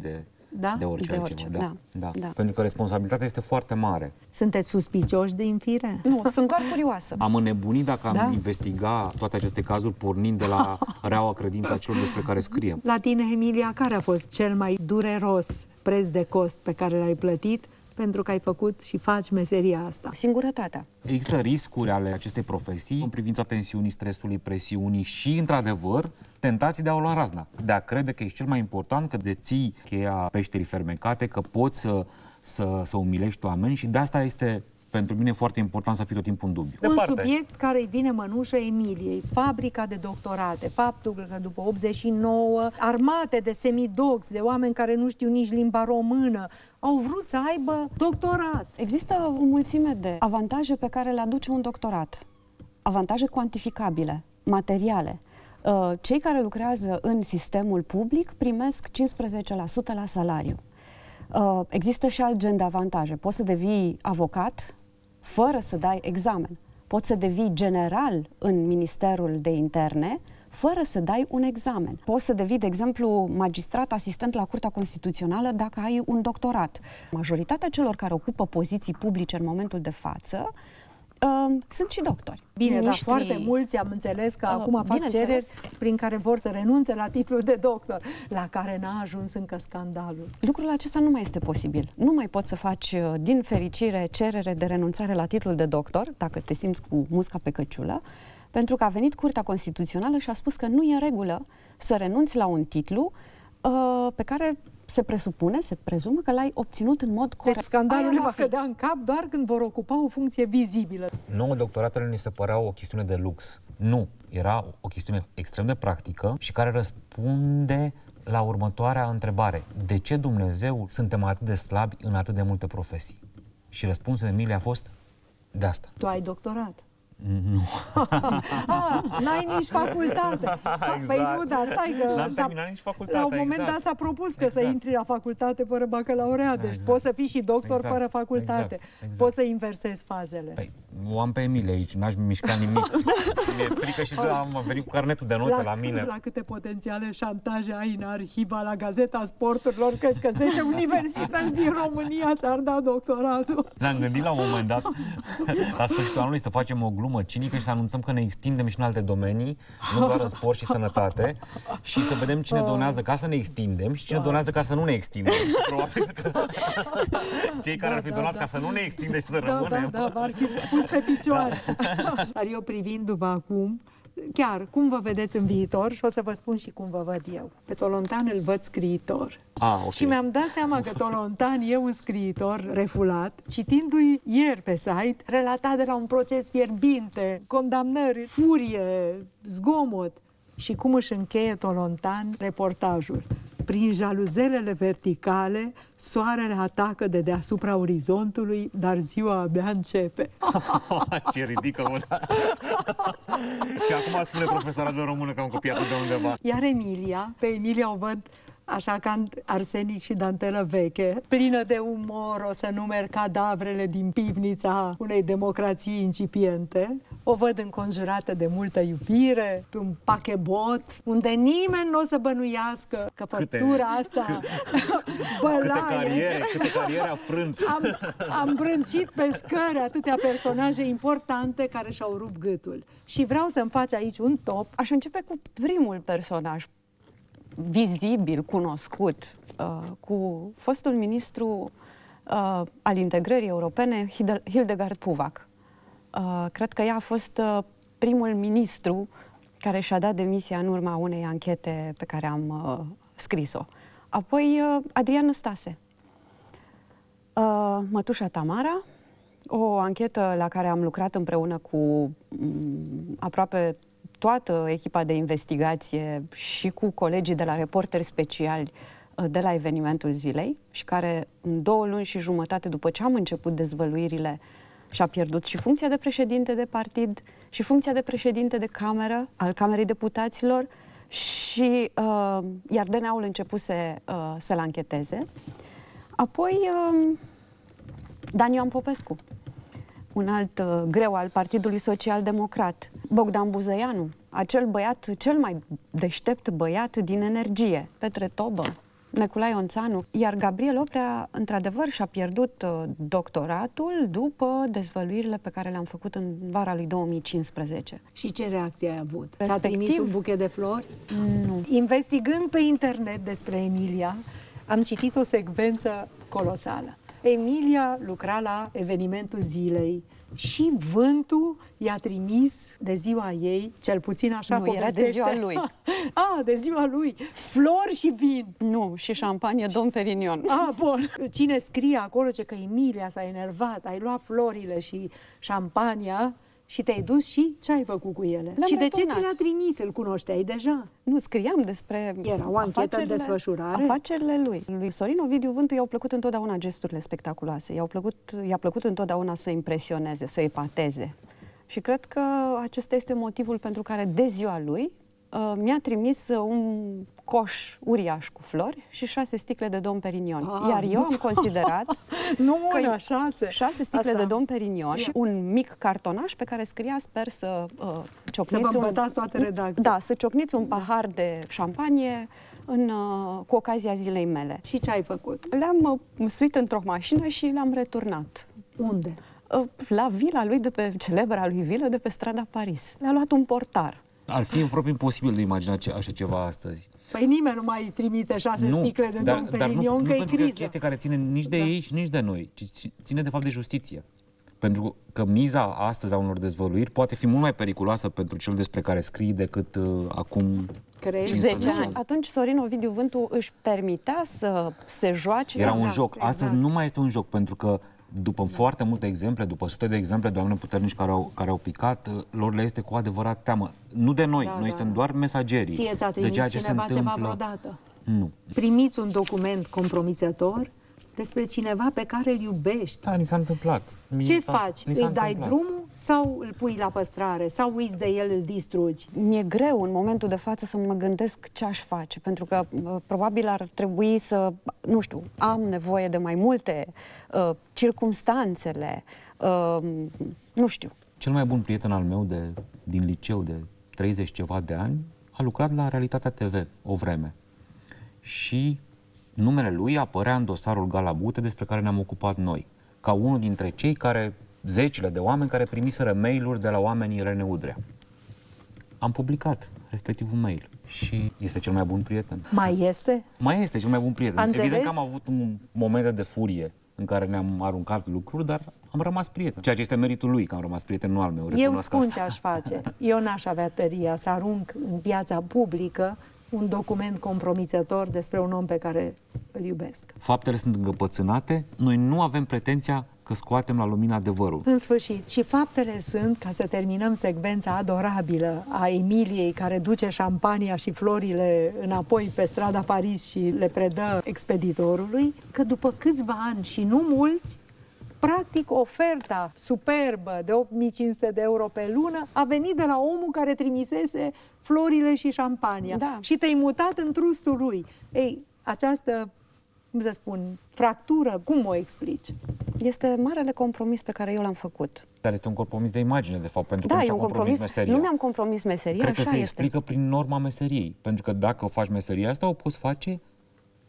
de orice altceva. Da. Pentru că responsabilitatea este foarte mare. Sunteți suspicioși de infire? Nu, sunt doar curioasă. Am înnebunit dacă am investiga toate aceste cazuri pornind de la reaua credința celor despre care scriem. La tine, Emilia, care a fost cel mai dureros preț de cost pe care l-ai plătit pentru că ai făcut și faci meseria asta? Singurătatea. Există riscuri ale acestei profesii în privința tensiunii, stresului, presiunii și, într-adevăr, tentații de a o lua razna. De a crede că ești cel mai important, că deții cheia peșterii fermecate, că poți să umilești oameni și de asta este pentru mine foarte important să fii tot timpul în dubiu. Un subiect care îi vine mănușă Emiliei, fabrica de doctorate, faptul că după 89 armate de semidocs, de oameni care nu știu nici limba română, au vrut să aibă doctorat. Există o mulțime de avantaje pe care le aduce un doctorat. Avantaje cuantificabile, materiale. Cei care lucrează în sistemul public primesc 15% la salariu. Există și alt gen de avantaje. Poți să devii avocat fără să dai examen. Poți să devii general în Ministerul de Interne fără să dai un examen. Poți să devii, de exemplu, magistrat asistent la Curtea Constituțională dacă ai un doctorat. Majoritatea celor care ocupă poziții publice în momentul de față sunt și doctori. Bine, dar foarte mulți am înțeles că acum fac cereri prin care vor să renunțe la titlul de doctor, la care n-a ajuns încă scandalul. Lucrul acesta nu mai este posibil. Nu mai poți să faci, din fericire, cerere de renunțare la titlul de doctor, dacă te simți cu musca pe căciulă, pentru că a venit Curtea Constituțională și a spus că nu e în regulă să renunți la un titlu pe care se presupune, se prezumă că l-ai obținut în mod corect. Deci scandalul le va cădea în cap doar când vor ocupa o funcție vizibilă. Nouă doctoratele ni se păreau o chestiune de lux. Nu, era o chestiune extrem de practică și care răspunde la următoarea întrebare. De ce, Dumnezeu, suntem atât de slabi în atât de multe profesii? Și răspunsul Emilie a fost de asta. Tu ai doctorat. Nu. N-ai nici facultate. Exact. Păi nu, dar stai că... N-am terminat nici facultatea, la un moment dat s-a propus că să intri la facultate fără bacalaureat. Deci poți să fii și doctor fără facultate. Poți să inversezi fazele. Păi, o am pe Emilie aici, n-aș mișca nimic. Mi-e frică și am venit cu carnetul de note la mine. La câte potențiale șantaje ai în arhiva la Gazeta Sporturilor, cred că 10 universități din România ți-ar da doctoratul. Ne-am gândit la un moment dat, la sfârșitul anului, să facem o glumă cinică și să anunțăm că ne extindem și în alte domenii, nu doar în sport și sănătate, și să vedem cine donează ca să ne extindem și cine donează ca să nu ne extindem. Și probabil că cei care ar fi donat ca să nu ne extindem și să rămânem. Da, v-ar fi pus pe picioare. Dar eu privindu-vă acum, chiar cum vă vedeți în viitor, și o să vă spun și cum vă văd eu. Pe Tolontan îl văd scriitor. Okay. Și mi-am dat seama că Tolontan e un scriitor refulat, citindu-i ieri pe site, relatat de la un proces fierbinte, condamnări, furie, zgomot. Și cum își încheie Tolontan reportajul. Prin jaluzelele verticale, soarele atacă de deasupra orizontului, dar ziua abia începe. Ce ridică, mă! Și acum spune profesora de română că am copiat de undeva. Iar Emilia, pe Emilia o văd așa ca arsenic și dantelă veche, plină de umor, o să numeri cadavrele din pivnița unei democrații incipiente. O văd înconjurată de multă iubire, pe un pachebot, unde nimeni nu o să bănuiască că făptura asta bălaie. Câte cariere a frânt. Am brâncit pe scări atâtea personaje importante care și-au rupt gâtul. Și vreau să-mi faci aici un top. Aș începe cu primul personaj vizibil, cunoscut, cu fostul ministru al integrării europene, Hildegard Puvac. Cred că ea a fost primul ministru care și-a dat demisia în urma unei anchete pe care am scris-o. Apoi Adrian Năstase, Mătușa Tamara, o anchetă la care am lucrat împreună cu aproape toată echipa de investigație și cu colegii de la Reporteri Speciali de la evenimentul zilei și care în 2 luni și jumătate după ce am început dezvăluirile și-a pierdut și funcția de președinte de partid și funcția de președinte de cameră al Camerei Deputaților și iar DNA-ul începuse să-l ancheteze. Apoi Dan Ioan Popescu, un alt greu al Partidului Social-Democrat, Bogdan Buzăianu, acel băiat, cel mai deștept băiat din Energie, Petre Tobă, Neculae Onțanu, iar Gabriel Oprea, într-adevăr, și-a pierdut doctoratul după dezvăluirile pe care le-am făcut în vara lui 2015. Și ce reacție ai avut? Respectiv, ți-a trimis un buchet de flori? Nu. Investigând pe internet despre Emilia, am citit o secvență colosală. Emilia lucra la evenimentul zilei și vântul i-a trimis de ziua ei, cel puțin așa nu, povestește. era de ziua lui. De ziua lui. Flori și vin. Nu, și șampanie Dom Perignon. Bun. Cine scrie acolo că Emilia s-a enervat, ai luat florile și șampania și te-ai dus și ce ai făcut cu ele? Și de ce ți le-a trimis? Îl cunoșteai deja? Nu, scriam despre era o anchetă în desfășurare? Afacerile lui. Lui Sorin Ovidiu Vântu i-au plăcut întotdeauna gesturile spectaculoase. I-a plăcut întotdeauna să impresioneze, să epateze. Și cred că acesta este motivul pentru care de ziua lui mi-a trimis un coș uriaș cu flori și 6 sticle de Dom Perignon. Iar eu am considerat nu că 6 sticle de Dom Perignon și un mic cartonaș pe care scria: sper să ciocniți să vă îmbătați toată redacția. Da, să ciocniți un pahar de șampanie cu ocazia zilei mele. Și ce ai făcut? Le-am suit într-o mașină și le-am returnat. Unde? La vila lui, celebra lui vilă de pe strada Paris. Le-a luat un portar. Ar fi aproape imposibil de imagina așa ceva astăzi. Păi nimeni nu mai trimite 6 sticle de Dom Perignon, că e criză. Nu o chestie care ține nici de ei și nici de noi, ci ține de fapt de justiție. Pentru că miza astăzi a unor dezvăluiri poate fi mult mai periculoasă pentru cel despre care scrii decât acum 10 ani. Atunci Sorin Ovidiu Vântu își permitea să se joace. Era un joc. Astăzi nu mai este un joc, pentru că după foarte multe exemple, după sute de exemple de oameni puternici care au picat, lor le este cu adevărat teamă. Nu de noi, noi suntem doar mesagerii. Ție ți-a trimis de ceea ce cineva se întâmplă. ceva vreodată? Nu. Primiți un document compromițător despre cineva pe care îl iubești. Da, ni s-a întâmplat. Ce faci? Îi dai drumul sau îl pui la păstrare? Sau uiți de el, îl distrugi? Mi-e greu în momentul de față să mă gândesc ce aș face, pentru că probabil ar trebui să, nu știu, am nevoie de mai multe circumstanțele, nu știu. Cel mai bun prieten al meu din liceu de 30 ceva de ani a lucrat la Realitatea TV o vreme. Și numele lui apărea în dosarul Galabute despre care ne-am ocupat noi, ca unul dintre cei zecile de oameni care primiseră mail-uri de la oamenii Irene Udrea. Am publicat respectiv un mail și este cel mai bun prieten. Mai este? Mai este cel mai bun prieten. Evident că am avut un moment de furie în care ne-am aruncat lucruri, dar am rămas prieten. Ceea ce este meritul lui, că am rămas prieten, nu al meu. Eu spun ce aș face. Eu n-aș avea tăria să arunc în piața publică un document compromițător despre un om pe care îl iubesc. Faptele sunt încăpățânate, noi nu avem pretenția că scoatem la lumină adevărul. În sfârșit, și faptele sunt, ca să terminăm secvența adorabilă a Emiliei, care duce șampania și florile înapoi pe strada Paris și le predă expeditorului, că după câțiva ani și nu mulți, practic oferta superbă de 8.500 de euro pe lună a venit de la omul care trimisese florile și șampania. Da. Și te-ai mutat în trustul lui. Ei, această, cum să spun, fractură, cum o explici? Este marele compromis pe care eu l-am făcut. Dar este un compromis de imagine, de fapt, pentru că Da, nu e și-a un compromis compromis. meseria. Nu mi-am compromis meseria, Cred că așa se este. explică prin norma meseriei. Pentru că dacă faci meseria asta, o poți face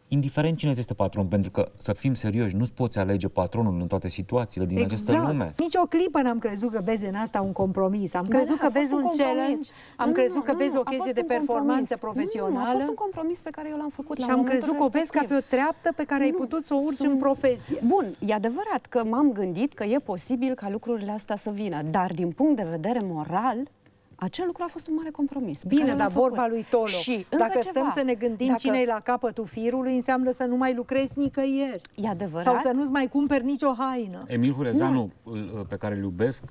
indiferent cine este patron. Pentru că, să fim serioși, nu-ți poți alege patronul în toate situațiile din această lume. Nici o clipă n-am crezut că vezi în asta un compromis. Am Da, crezut da, că a fost vezi un compromis. challenge, am Nu, crezut nu, că nu, vezi nu, o a chestie fost de un performanță compromis. profesională. Nu, a fost un compromis pe care eu l-am făcut Și la am momentul crezut că o vezi ca pe respectiv. o treaptă pe care ai Nu, putut să o urci sunt- în profesie. Bun, e adevărat că m-am gândit că e posibil ca lucrurile astea să vină, dar din punct de vedere moral, acel lucru a fost un mare compromis. pe care Bine, l-am dar făcut. vorba lui Tolo, Și încă dacă ceva, stăm să ne gândim dacă- cine e la capătul firului, înseamnă să nu mai lucrezi nicăieri. E adevărat. Sau să nu-ți mai cumperi nicio haină. Emil Hurezeanu, pe care îl iubesc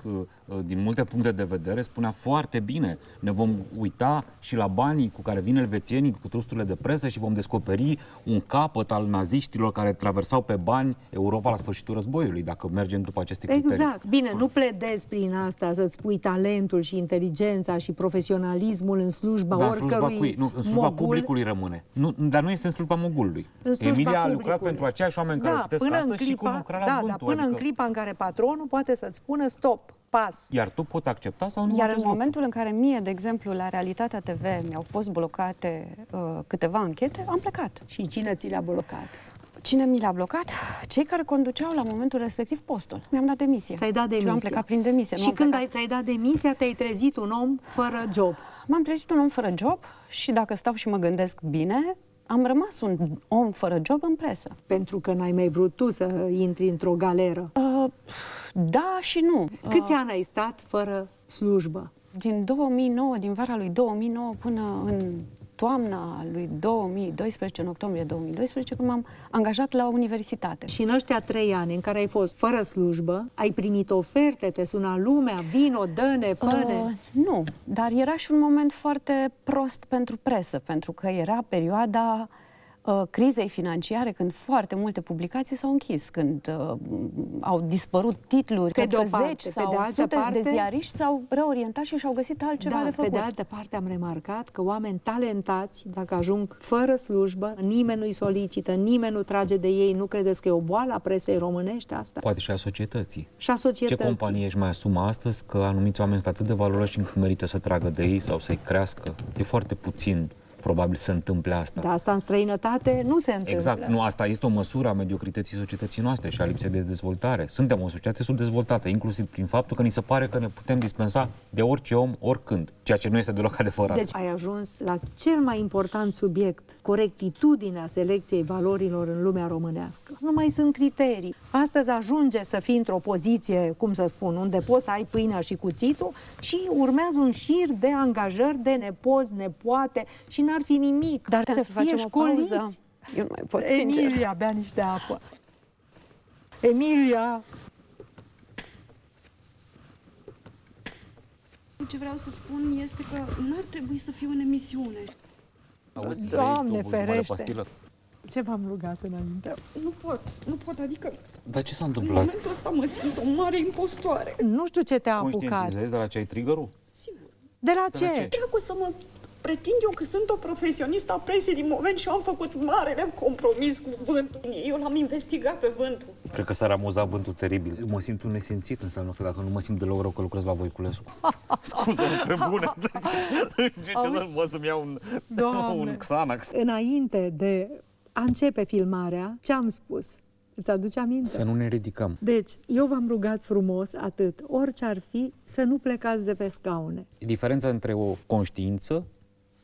din multe puncte de vedere, spunea foarte bine: ne vom uita și la banii cu care vin elvețienii cu trusturile de presă și vom descoperi un capăt al naziștilor care traversau pe bani Europa la sfârșitul războiului, dacă mergem după aceste criterii. Exact. Bine, nu pledezi prin asta să-ți pui talentul și inteligența și profesionalismul în slujba Dar în slujba oricărui cui? Nu, în slujba mogul. publicului rămâne. Nu, dar nu este în slujba mogulului. În slujba Emilia a lucrat publicului. pentru aceiași oameni care citesc astăzi și cu lucrarea dar vântul. până în clipa în care patronul poate să-ți spună stop, pas. Iar tu poți accepta sau nu Iar acest în lucru? momentul în care mie, de exemplu, la Realitatea TV mi-au fost blocate câteva anchete, am plecat. Și cine ți le-a blocat? Cine mi le-a blocat? Cei care conduceau la momentul respectiv postul. Mi-am dat demisie. Ți-ai dat Și demisia. eu am plecat prin demisie. nu Și am când plecat. ți-ai dat demisia, te-ai trezit un om fără job. M-am trezit un om fără job și dacă stau și mă gândesc bine, am rămas un om fără job în presă. Pentru că n-ai mai vrut tu să intri într-o galeră. Da și nu. Câți ani ai stat fără slujbă? Din 2009, din vara lui 2009 până în toamna lui 2012, în octombrie 2012, când m-am angajat la universitate. Și în ăștia 3 ani în care ai fost fără slujbă, ai primit oferte, te suna lumea, vino, dă-ne, fă-ne. Nu, dar era și un moment foarte prost pentru presă, pentru că era perioada crizei financiare, când foarte multe publicații s-au închis, când au dispărut titluri, Pe de o cred că parte, 10 pe sau de altă sute parte- de ziariști s-au reorientat și și-au găsit altceva de făcut. Pe de altă parte am remarcat că oameni talentați, dacă ajung fără slujbă, nimeni nu-i solicită, nimeni nu trage de ei, nu credeți că e o boală a presei românești asta? Poate și a societății. Și a Ce societății. companie își mai asumă astăzi că anumiți oameni sunt atât de valoroși încât merită să tragă de ei sau să-i crească? E foarte puțin probabil să întâmple asta. Dar asta în străinătate nu se întâmplă. Exact. Nu, asta este o măsură a mediocrității societății noastre și a lipsei de dezvoltare. Suntem o societate subdezvoltată, inclusiv prin faptul că ni se pare că ne putem dispensa de orice om, oricând, ceea ce nu este deloc adevărat. Deci ai ajuns la cel mai important subiect, corectitudinea selecției valorilor în lumea românească. Nu mai sunt criterii. Astăzi ajunge să fii într-o poziție, cum să spun, unde poți să ai pâinea și cuțitul și urmează un șir de angajări de nepoți, nepoate și n-ar fi nimic. Dar Putem să să fie facem o pauză? școliți. Eu nu mai pot, sincer. Emilia, bea niște apă. Emilia! Ce vreau să spun este că n-ar trebui să fiu în emisiune. Auzi, Doamne vrei tu o ultimă ferește. pastilă? Ce v-am rugat înainte? Nu pot, adică Dar ce s-a în întâmplat? momentul ăsta mă simt o mare impostoare. Nu știu ce te-a apucat. Conștientizezi de la ce ai trigger-ul? Sigur. De la De ce? la ce? Dracu să mă pretind eu că sunt o profesionistă a presei din moment și eu am făcut marele compromis cu vântul. Eu l-am investigat pe vântul. Cred că s-ar amuza vântul teribil. Mă simt un nesimțit, înseamnă că dacă nu mă simt deloc rău că lucrez la Voiculescu. Scuză-mă, pe bune. Ce să-mi iau Doamne. un Xanax? Înainte de a începe filmarea, ce am spus? Îți aduce aminte? Să nu ne ridicăm. Deci, eu v-am rugat frumos atât, orice ar fi, să nu plecați de pe scaune. E diferența între o conștiință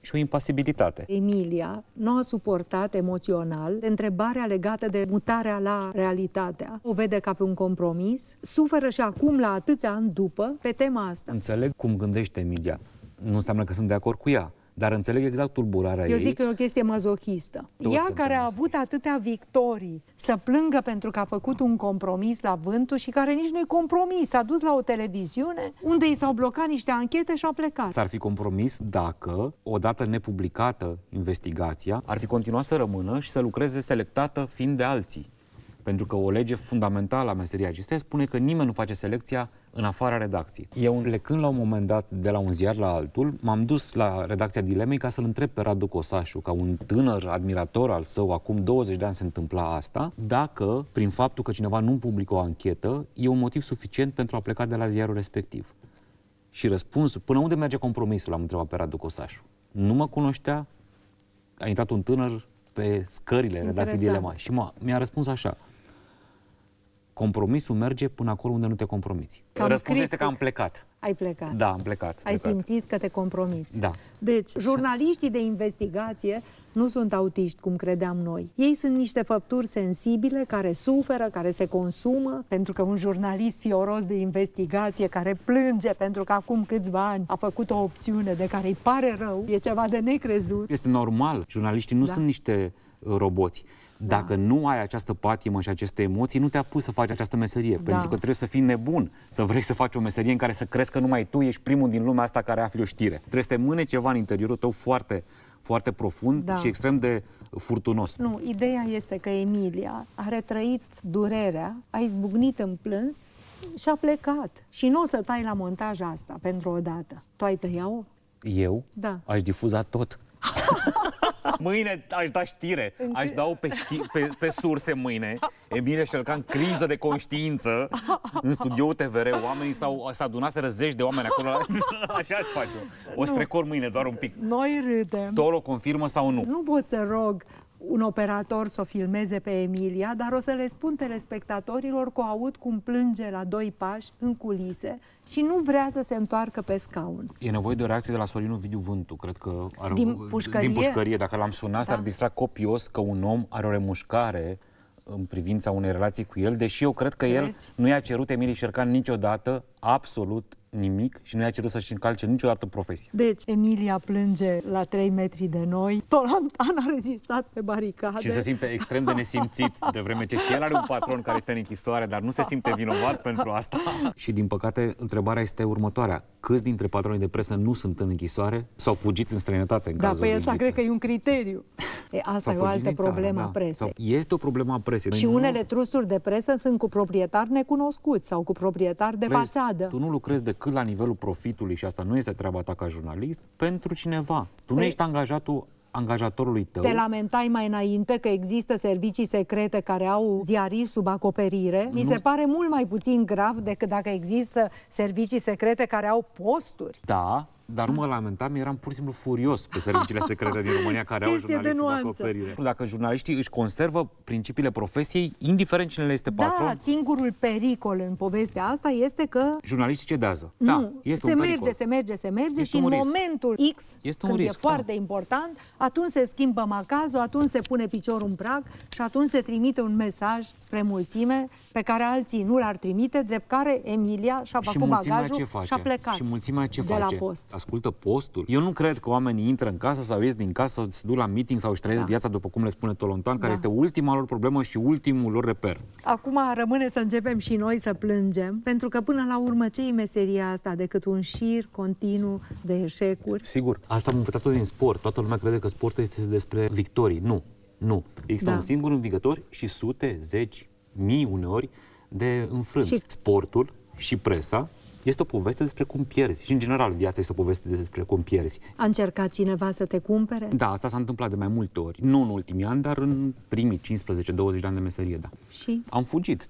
și o impasibilitate. Emilia nu a suportat emoțional întrebarea legată de mutarea la realitatea. O vede ca pe un compromis, suferă și acum, la atâția ani după, pe tema asta. Înțeleg cum gândește Emilia. Nu înseamnă că sunt de acord cu ea, dar înțeleg exact tulburarea Eu ei. zic că e o chestie mazochistă. Toți Ea suntem care a mazochiști. avut atâtea victorii să plângă pentru că a făcut un compromis la vântul și care nici nu-i compromis, s-a dus la o televiziune unde i s-au blocat niște anchete și a plecat. S-ar fi compromis dacă, odată nepublicată investigația, ar fi continuat să rămână și să lucreze selectată fiind de alții. Pentru că o lege fundamentală a meseriei acesteia spune că nimeni nu face selecția în afara redacției. Eu, plecând la un moment dat de la un ziar la altul, m-am dus la redacția Dilemei ca să-l întreb pe Radu Cosașu, ca un tânăr admirator al său, acum 20 de ani se întâmpla asta, dacă, prin faptul că cineva nu publică o anchetă, e un motiv suficient pentru a pleca de la ziarul respectiv. Și răspunsul, până unde merge compromisul, l-am întrebat pe Radu Cosașu. Nu mă cunoștea, a intrat un tânăr pe scările redacției Dilema și mi-a răspuns așa: compromisul merge până acolo unde nu te compromiți. Răspunsul este că am plecat. Ai plecat. Da, am plecat. Ai simțit că te compromiți. Da. Deci, jurnaliștii de investigație nu sunt autiști, cum credeam noi. Ei sunt niște făpturi sensibile, care suferă, care se consumă, pentru că un jurnalist fioros de investigație care plânge pentru că acum câțiva ani a făcut o opțiune de care îi pare rău, e ceva de necrezut. Este normal. Jurnaliștii nu sunt niște roboți. Dacă nu ai această patimă și aceste emoții, nu te-a pus să faci această meserie. Pentru că trebuie să fii nebun să vrei să faci o meserie în care să crezi că numai tu ești primul din lumea asta care afli o știre. Trebuie să te mâne ceva în interiorul tău foarte, foarte profund și extrem de furtunos. Nu, ideea este că Emilia a retrăit durerea, a izbucnit în plâns și a plecat. Și nu o să tai la montaj asta pentru o dată. Tu ai tăia-o? Eu? Da. Aș difuza tot. Mâine aș da știre, aș da-o pe surse mâine. Emilia Șercan, criză de conștiință în studioul TVR. Oamenii s-au adunaseră zeci de oameni acolo. Așa aș face. O strecor mâine, doar un pic. Noi râdem. Tu o confirmă sau nu? Nu pot să rog un operator să o filmeze pe Emilia, dar o să le spun telespectatorilor că o aud cum plânge la 2 pași în culise și nu vrea să se întoarcă pe scaun. E nevoie de o reacție de la Sorinu Ovidiu Vântu. Cred că din pușcărie. Dacă l-am sunat, s-ar distra copios că un om are o remușcare în privința unei relații cu el, deși eu cred că el nu i-a cerut Emiliei Șercan niciodată absolut nimic și nu i-a cerut să-și încalce niciodată profesia. Deci, Emilia plânge la 3 metri de noi, Tolantan a rezistat pe baricade. Și se simte extrem de nesimțit, de vreme ce și el are un patron care este în închisoare, dar nu se simte vinovat pentru asta. Și, din păcate, întrebarea este următoarea. Câți dintre patronii de presă nu sunt în închisoare sau fugiți în străinătate? În cazul păi ăsta cred că e un criteriu. Asta e o altă problemă a presei. Este o problemă a presei. Și unele trusturi de presă sunt cu proprietari necunoscuți sau cu proprietari de fațadă. Tu nu lucrezi decât la nivelul profitului, și asta nu este treaba ta ca jurnalist, pentru cineva. Tu nu ești angajatul angajatorului tău. Te lamentai mai înainte că există servicii secrete care au ziariști sub acoperire. Mi se pare mult mai puțin grav decât dacă există servicii secrete care au posturi. Da, dar nu mă lamentam, eram pur și simplu furios pe serviciile secrete din România care au jurnaliști sub acoperire. Dacă jurnaliștii își conservă principiile profesiei, indiferent cine le este patron... Da, singurul pericol în povestea asta este că... jurnaliștii cedează. Nu, da, este se merge și în momentul X, când e foarte important, atunci se schimbă macazul, atunci se pune piciorul în prag și atunci se trimite un mesaj spre mulțime pe care alții nu l-ar trimite, drept care Emilia și-a făcut bagajul și a plecat. Și mulțimea ce face? De la post. Ascultă postul. Eu nu cred că oamenii intră în casă sau ies din casă sau se duc la meeting sau își trăiesc viața, după cum le spune Tolontan, care este ultima lor problemă și ultimul lor reper. Acum rămâne să începem și noi să plângem, pentru că până la urmă ce e meseria asta decât un șir continuu de eșecuri? Sigur. Asta am învățat-o din sport. Toată lumea crede că sportul este despre victorii. Nu. Nu. Există un singur învingător și sute, zeci, mii uneori de înfrânți. Sportul și presa este o poveste despre cum pierzi. Și, în general, viața este o poveste despre cum pierzi. A încercat cineva să te cumpere? Da, asta s-a întâmplat de mai multe ori. Nu în ultimii ani, dar în primii 15-20 de ani de meserie, da. Și? Am fugit.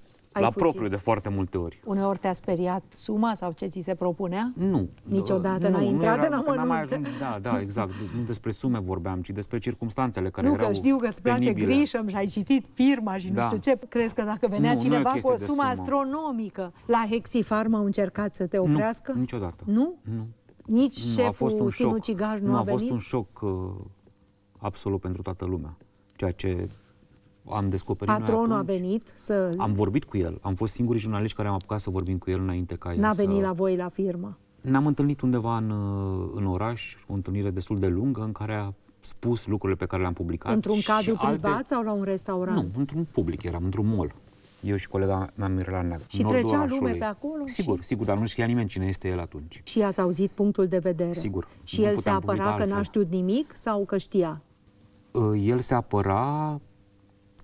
Propriu de foarte multe ori. Uneori te-a speriat suma sau ce ți se propunea? Nu. Niciodată n-ai intrat în amănunte? Da, exact. Nu despre sume vorbeam, ci despre circumstanțele care erau penibile. Nu, că știu că îți place Grisham și ai citit firma și nu știu ce. Crezi că dacă venea cineva cu o sumă astronomică, la Hexifarm au încercat să te oprească? Nu, niciodată. Nu? Nu. Nici șeful sinucigaș nu a venit? A fost un șoc absolut pentru toată lumea. Ceea ce am descoperit. Patronul a venit să... Am vorbit cu el. Am fost singurii jurnaliști care am apucat să vorbim cu el înainte ca el N-a venit la voi la firmă? Ne-am întâlnit undeva în oraș, o întâlnire destul de lungă, în care a spus lucrurile pe care le-am publicat. Într-un cadru privat sau la un restaurant? Nu, într-un public, eram într-un mall. Eu și colega mea, Mirela Neagu. Și trecea lume pe acolo? Sigur, dar nu știa nimeni cine este el atunci. Și ați auzit punctul de vedere? Sigur. Și el se apăra că n-a știut nimic sau că știa? El se apăra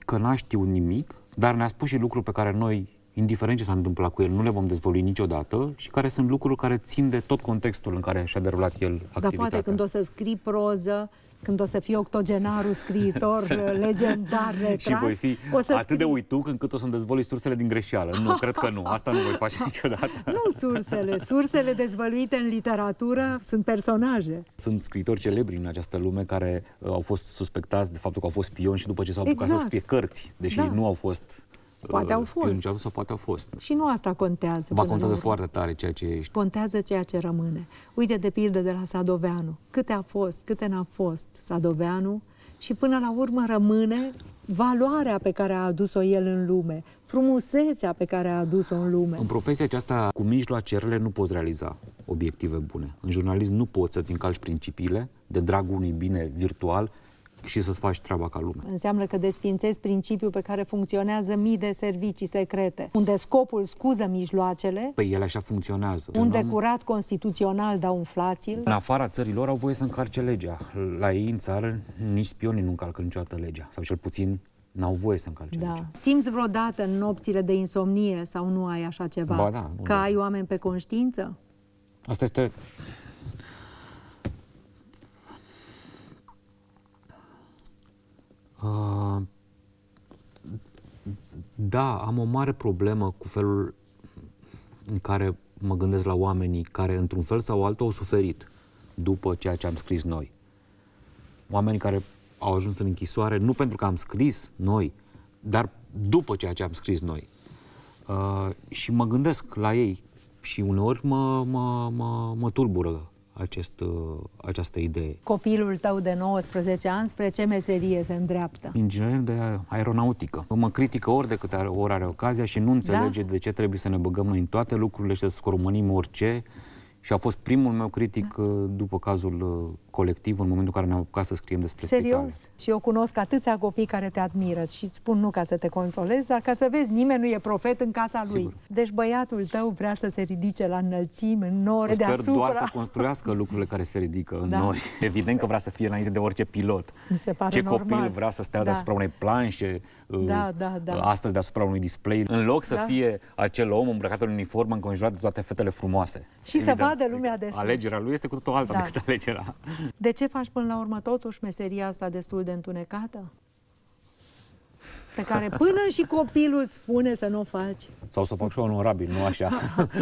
că n-a știut nimic, dar ne-a spus și lucruri pe care noi, indiferent ce s-a întâmplat cu el, nu le vom dezvălui niciodată și care sunt lucruri care țin de tot contextul în care și-a derulat el activitatea. Dar poate când o să scrii proză, când o să fii octogenarul scriitor legendar retras, și voi fi atât de uituc încât o să-mi dezvălui sursele din greșeală. Nu, cred că nu. Asta nu voi face niciodată. Nu sursele. Sursele dezvăluite în literatură sunt personaje. Sunt scriitori celebri în această lume care au fost suspectați de faptul că au fost spioni și după ce s-au apucat să scrie cărți, deși nu au fost. Poate au fost. Sau poate au fost. Și nu asta contează. Contează foarte tare ceea ce ești. Contează ceea ce rămâne. Uite, de pildă, de la Sadoveanu. Câte a fost, câte n-a fost Sadoveanu și până la urmă rămâne valoarea pe care a adus-o el în lume, frumusețea pe care a adus-o în lume. În profesia aceasta, cu mijloacele, nu poți realiza obiective bune. În jurnalism nu poți să-ți încalci principiile de dragul unui bine virtual și să-ți faci treaba ca lume. Înseamnă că desfințezi principiul pe care funcționează mii de servicii secrete, unde scopul scuză mijloacele, Păi ele așa funcționează. unde curat constituțional dau umflații. În afara țărilor au voie să încarce legea. La ei în țară nici spionii nu încalcă niciodată legea. Sau cel puțin n-au voie să încalce legea. Simți vreodată în nopțile de insomnie sau nu ai așa ceva? Ba da, că ai oameni pe conștiință? Asta este... Da, am o mare problemă cu felul în care mă gândesc la oamenii care, într-un fel sau altul, au suferit după ceea ce am scris noi. Oamenii care au ajuns în închisoare, nu pentru că am scris noi, dar după ceea ce am scris noi. Și mă gândesc la ei și uneori mă tulbură această idee. Copilul tău de 19 ani spre ce meserie se îndreaptă? Inginer de aeronautică. Mă critică ori de câte ori are ocazia și nu înțelege de ce trebuie să ne băgăm noi în toate lucrurile și să scormănim orice. Și a fost primul meu critic după cazul colectiv, în momentul în care ne-am apucat să scriem despre spitale. Serios? Și eu cunosc atâția copii care te admiră și îți spun nu ca să te consolezi, dar ca să vezi, nimeni nu e profet în casa lui. Sigur. Deci băiatul tău vrea să se ridice la înălțimi, în nori, deasupra. Sper doar să construiască lucrurile care se ridică în nori. Evident că vrea să fie înainte de orice pilot. Mi se pare ce normal. copil vrea să stea deasupra unei planșe, astăzi deasupra unui display, în loc să fie acel om îmbrăcat în uniformă, înconjurat de toate fetele frumoase. Și să vadă lumea de sus. Alegerea lui este cu totul alta decât alegerea. De ce faci până la urmă totuși meseria asta destul de întunecată? Pe care până și copilul îți spune să nu o faci. Sau să fac și onorabil, nu așa,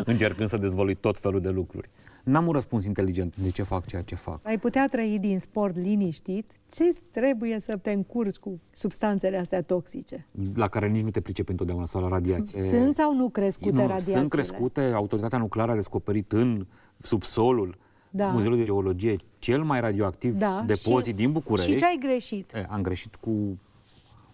încercând să dezvălui tot felul de lucruri. N-am un răspuns inteligent de ce fac ceea ce fac. Ai putea trăi din sport liniștit? Ce trebuie să te încurci cu substanțele astea toxice? La care nici nu te pricepi întotdeauna, sau la radiație. Sunt sau nu crescute radiațiile? Sunt crescute. Autoritatea nucleară a descoperit în subsolul Muzeului de Geologie cel mai radioactiv depozit din București. Și ce ai greșit? Am greșit cu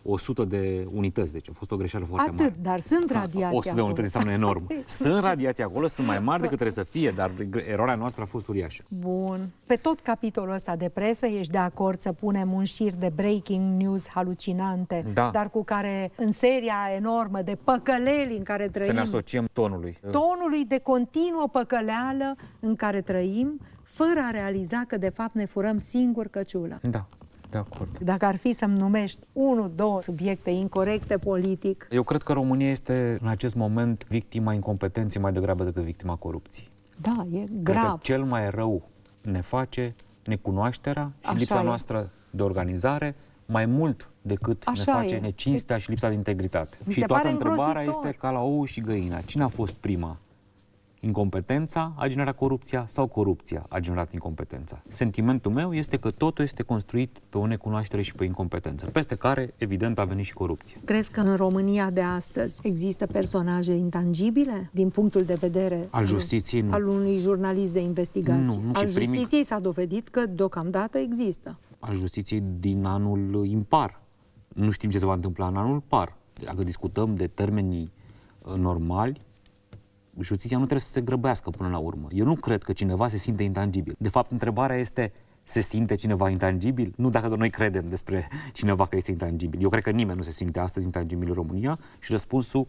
100 de unități, deci a fost o greșeală foarte mare. Dar sunt radiații 100 de unități înseamnă enorm. Sunt radiații acolo, sunt mai mari decât trebuie să fie, dar eroarea noastră a fost uriașă. Bun. Pe tot capitolul ăsta de presă, ești de acord să punem un șir de breaking news halucinante, dar cu care, în seria enormă de păcăleli în care trăim... Să ne asociem tonului. Tonului de continuă păcăleală în care trăim, fără a realiza că, de fapt, ne furăm singur căciula. Da. De acord. Dacă ar fi să-mi numești 1-2 subiecte incorecte politic... Eu cred că România este, în acest moment, victima incompetenței mai degrabă decât victima corupției. Da, e grav. Cred că cel mai rău ne face necunoașterea și lipsa noastră de organizare, mai mult decât ne face necinstea și lipsa de integritate. Și toată întrebarea este ca la ou și găina. Cine a fost prima? Incompetența a generat corupția sau corupția a generat incompetența? Sentimentul meu este că totul este construit pe o necunoaștere și pe incompetență, peste care, evident, a venit și corupție. Crezi că în România de astăzi există personaje intangibile din punctul de vedere al justiției? Nu. Al unui jurnalist de investigații? Nu, al justiției s-a dovedit că deocamdată există. Al justiției din anul impar. Nu știm ce se va întâmpla în anul par. Dacă discutăm de termenii normali, justiția nu trebuie să se grăbească până la urmă. Eu nu cred că cineva se simte intangibil. De fapt, întrebarea este, se simte cineva intangibil? Nu dacă noi credem despre cineva că este intangibil. Eu cred că nimeni nu se simte astăzi intangibil în România și răspunsul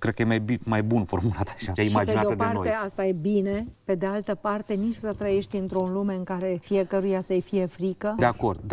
Cred că e mai bun formulat așa, cea imaginată de noi. Și pe de o parte asta e bine, pe de altă parte nici să trăiești într-o lume în care fiecăruia să-i fie frică. De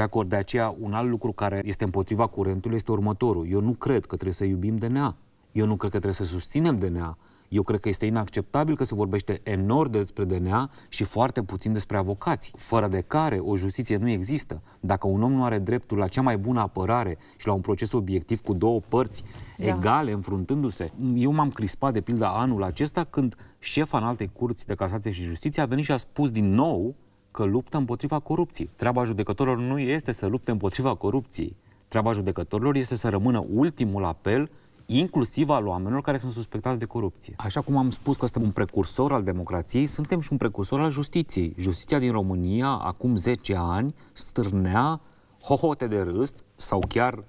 acord. De aceea, un alt lucru care este împotriva curentului este următorul. Eu nu cred că trebuie să iubim DNA. Eu nu cred că trebuie să susținem DNA. Eu cred că este inacceptabil că se vorbește enorm despre DNA și foarte puțin despre avocați, fără de care o justiție nu există. Dacă un om nu are dreptul la cea mai bună apărare și la un proces obiectiv cu două părți egale, înfruntându-se. Eu m-am crispat, de pildă, anul acesta când șefa înaltei curți de casație și justiție a venit și a spus din nou că luptă împotriva corupției. Treaba judecătorilor nu este să lupte împotriva corupției. Treaba judecătorilor este să rămână ultimul apel, inclusiv al oamenilor care sunt suspectați de corupție. Așa cum am spus că suntem un precursor al democrației, suntem și un precursor al justiției. Justiția din România, acum 10 ani, stârnea hohote de râs sau chiar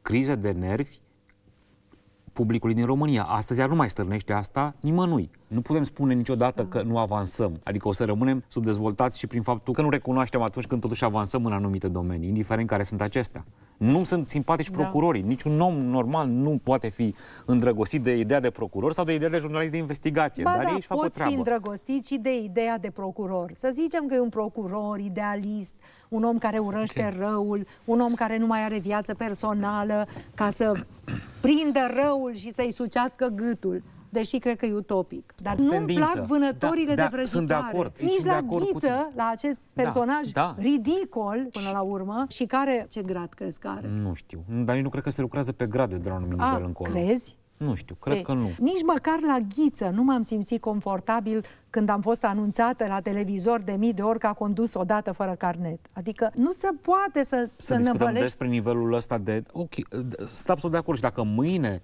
crize de nervi publicului din România. Astăzi nu mai stârnește asta nimănui. Nu putem spune niciodată că nu avansăm. Adică o să rămânem subdezvoltați și prin faptul că nu recunoaștem atunci când totuși avansăm în anumite domenii, indiferent care sunt acestea. Nu sunt simpatici procurorii. Niciun om normal nu poate fi îndrăgostit de ideea de procuror sau de ideea de jurnalist de investigație. Dar ei își fac o treabă. Poți fi îndrăgostit și de ideea de procuror. Să zicem că e un procuror idealist, un om care urăște răul, un om care nu mai are viață personală ca să prindă răul și să-i sucească gâtul. Deși cred că e utopic. Dar nu-mi plac vânătorile de vrăjitoare. Sunt de acord. Nici la Ghiță, la acest personaj ridicol, până la urmă, și care, ce grad crezi că are? Nu știu. Dar nici nu cred că se lucrează pe grade de la un anumit nivel încolo. Crezi? Nu știu, cred că nu. Nici măcar la Ghiță nu m-am simțit confortabil când am fost anunțată la televizor de mii de ori că a condus odată fără carnet. Adică nu se poate să discutăm despre nivelul ăsta de... Ok, sunt absolut de acord. Și dacă mâine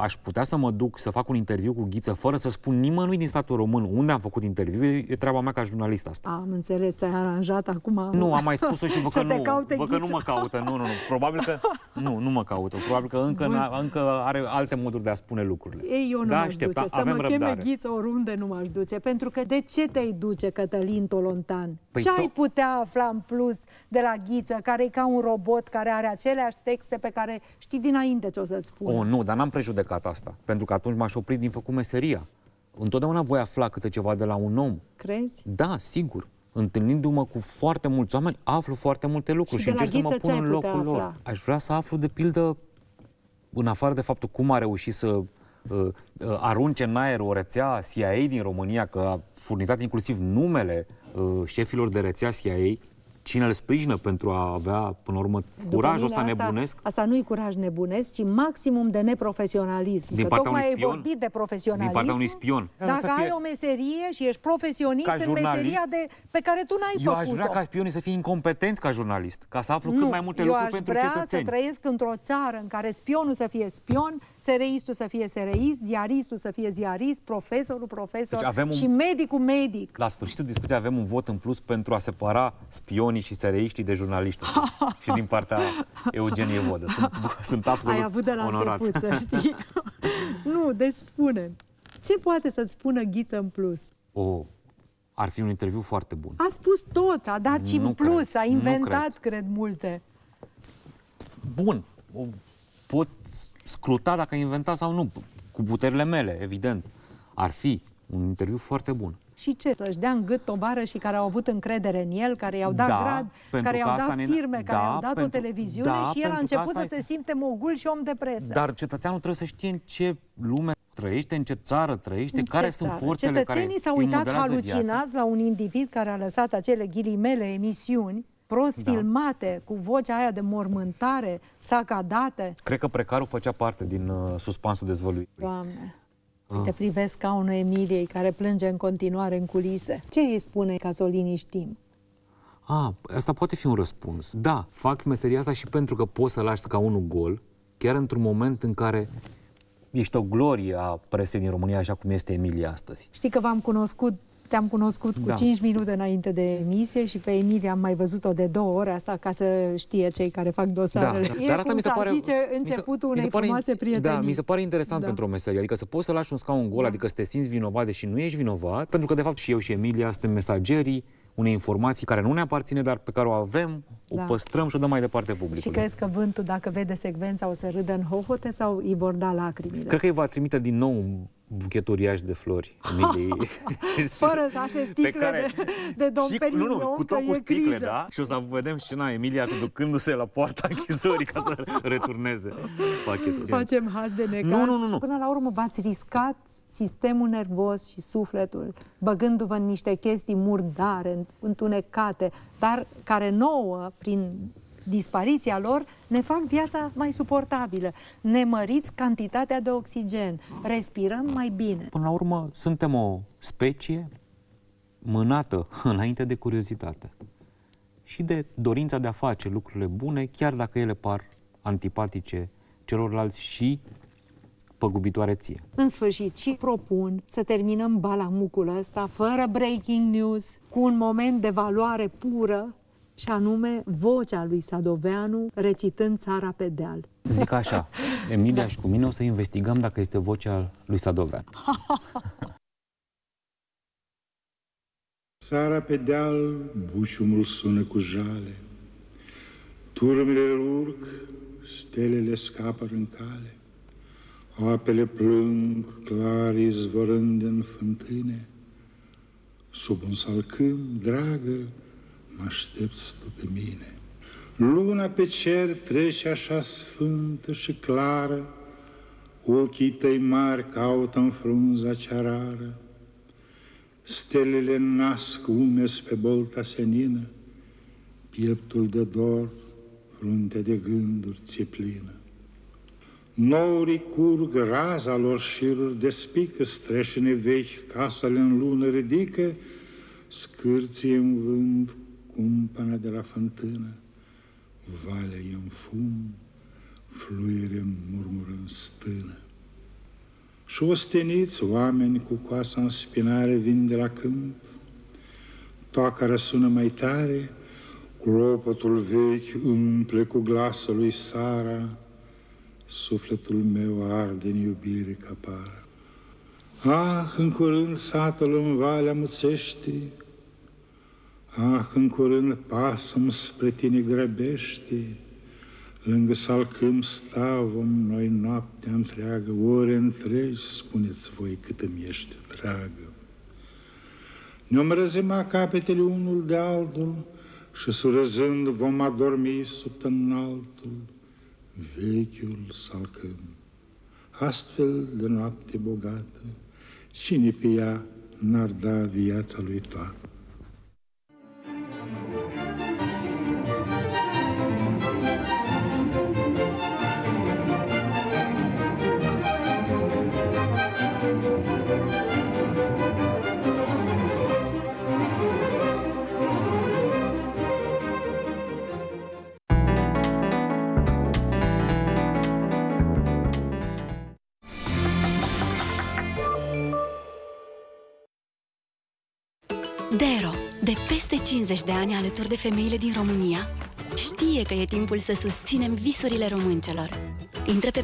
aș putea să mă duc să fac un interviu cu Ghiță fără să spun nimănui din statul român unde am făcut interviu, e treaba mea ca jurnalist asta. Am înțeles, ți-ai aranjat acum. Nu, am mai spus-o și văd că nu mă caută. Nu. Probabil că nu mă caută. Probabil că încă are alte moduri de a spune lucrurile. Ei, eu nu m-aș duce. Să mă cheme Ghiță oriunde nu m-aș duce. Pentru că de ce te-ai duce, Cătălin Tolontan? Ce ai putea afla în plus de la Ghiță, care e ca un robot, care are aceleași texte pe care știi dinainte ce o să-ți spun? Nu, dar n-am prejudecat asta. Pentru că atunci m-aș opri din făcut meseria. Întotdeauna voi afla câte ceva de la un om. Crezi? Da, sigur. Întâlnindu-mă cu foarte mulți oameni, aflu foarte multe lucruri și încerc să mă pun în locul lor. Aș vrea să aflu, de pildă, în afară de faptul cum a reușit să arunce în aer o rețea CIA din România, că a furnizat inclusiv numele șefilor de rețea CIA, cine îl sprijină pentru a avea, până la urmă, curajul ăsta nebunesc? Asta nu e curaj nebunesc, ci maximum de neprofesionalism. Din partea unui spion? Vorbit de profesionalism. Din partea unui spion. Dacă ai o meserie și ești profesionist în meseria pe care tu n-ai făcut-o. Eu aș vrea ca spionii să fie incompetenți ca jurnalist, ca să aflu cât mai multe lucruri pentru cetățeni. Eu aș vrea să trăiesc într-o țară în care spionul să fie spion, sereistul să fie sereist, ziaristul să fie ziarist, profesorul profesor și medicul medic. La sfârșitul discuției avem un vot în plus pentru a separa spionii și sereiștii de jurnaliști. Și din partea Eugenie Vodă. Sunt absolut ai avut de la onorat. Început, să știi. Nu, deci spune. Ce poate să-ți spună Ghiță în plus? Ar fi un interviu foarte bun. A spus tot, a dat și în plus, a inventat, cred, multe. Bun. Pot scruta dacă a inventat sau nu. Cu puterile mele, evident. Ar fi un interviu foarte bun. Și ce? Să-și dea în gât tovarășii care au avut încredere în el, care i-au dat grad, care i-au dat firme, care i-au dat o televiziune și el a început să se simte mogul și om de presă. Dar cetățeanul trebuie să știe în ce lume trăiește, în ce țară trăiește, care sunt forțele care îi modelează viața. Cetățenii s-au uitat halucinați la un individ care a lăsat acele ghilimele emisiuni prost filmate, cu vocea aia de mormântare, sacadate. Cred că Precarul făcea parte din suspansul dezvăluirii. Doamne! Te privesc ca unul Emiliei care plânge în continuare în culise. Ce îi spune ca să o liniștim? Asta poate fi un răspuns. Da, fac meseria asta și pentru că poți să lași ca unul gol, chiar într-un moment în care ești o glorie a presei din România, așa cum este Emilia astăzi. Știi că te-am cunoscut cu 5 minute înainte de emisie și pe Emilia am mai văzut-o de 2 ori, asta ca să știe cei care fac dosarele. Da. Dar asta mi se pare începutul unei frumoase prietenii. Da, mi se pare interesant pentru o meserie, adică să poți să lași un scaun gol, adică să te simți vinovat deși nu ești vinovat, pentru că de fapt și eu și Emilia suntem mesagerii unei informații care nu ne aparține, dar pe care o avem, o păstrăm și o dăm mai departe publicului. Și crezi că vântul, dacă vede secvența, o să râdă în hohote sau îi vor da lacrimile? Cred că îi va trimite din nou un buchet uriaș de flori, Emiliei. Fără 6 sticle de Dom Perignon, nu, cu tot cu sticle, da? Și o să vedem scena Emilia ducându-se la poarta închisorii ca să returneze pachetul. Facem haz de necaz. Nu. Până la urmă v-ați riscat sistemul nervos și sufletul, băgându-vă în niște chestii murdare, întunecate, dar care nouă, prin dispariția lor, ne fac viața mai suportabilă. Ne măriți cantitatea de oxigen, respirăm mai bine. Până la urmă, suntem o specie mânată înainte de curiozitate și de dorința de a face lucrurile bune, chiar dacă ele par antipatice celorlalți și păgubitoare ție. În sfârșit, și propun să terminăm balamucul ăsta fără breaking news, cu un moment de valoare pură, și anume vocea lui Sadoveanu recitând Țara pe deal. Zic așa, Emilia și cu mine o să investigăm dacă este vocea lui Sadoveanu. Țara pe deal, buciumul sună cu jale, turmele urc, stelele scapă în cale, apele plâng, clar izvorând în fântâne, sub un salcâm, dragă, mă aștepți tu pe mine. Luna pe cer trece așa sfântă și clară, ochii tăi mari caută în frunza cea rară, stelele nasc umezi pe bolta senină, pieptul de dor, fruntea de gânduri ți-e plină. Nourii curg, raza lor șiruri despică, streșine vechi, casele în lună ridică, scârție în vânt cumpana de la fântână, valea e în fum, fluiere murmură în stână. Și osteniți oameni cu coasa în spinare vin de la câmp, toaca răsună mai tare, clopotul vechi umple cu glasul lui Sara, sufletul meu arde în iubire ca para. Ah, în curând satul în valea muțește, ah, în curând pasul spre tine grăbește, lângă salcâm stavom noi noaptea întreagă, ore întregi, spuneți voi cât îmi ești dragă. Ne-om răzima capetele unul de altul și surâzând vom adormi sub înaltul vechiul salcâm. Astfel de noapte bogată, cine pe ea n-ar da viața lui toată? Dero, de peste 50 de ani alături de femeile din România, știe că e timpul să susținem visurile româncelor. Intră pe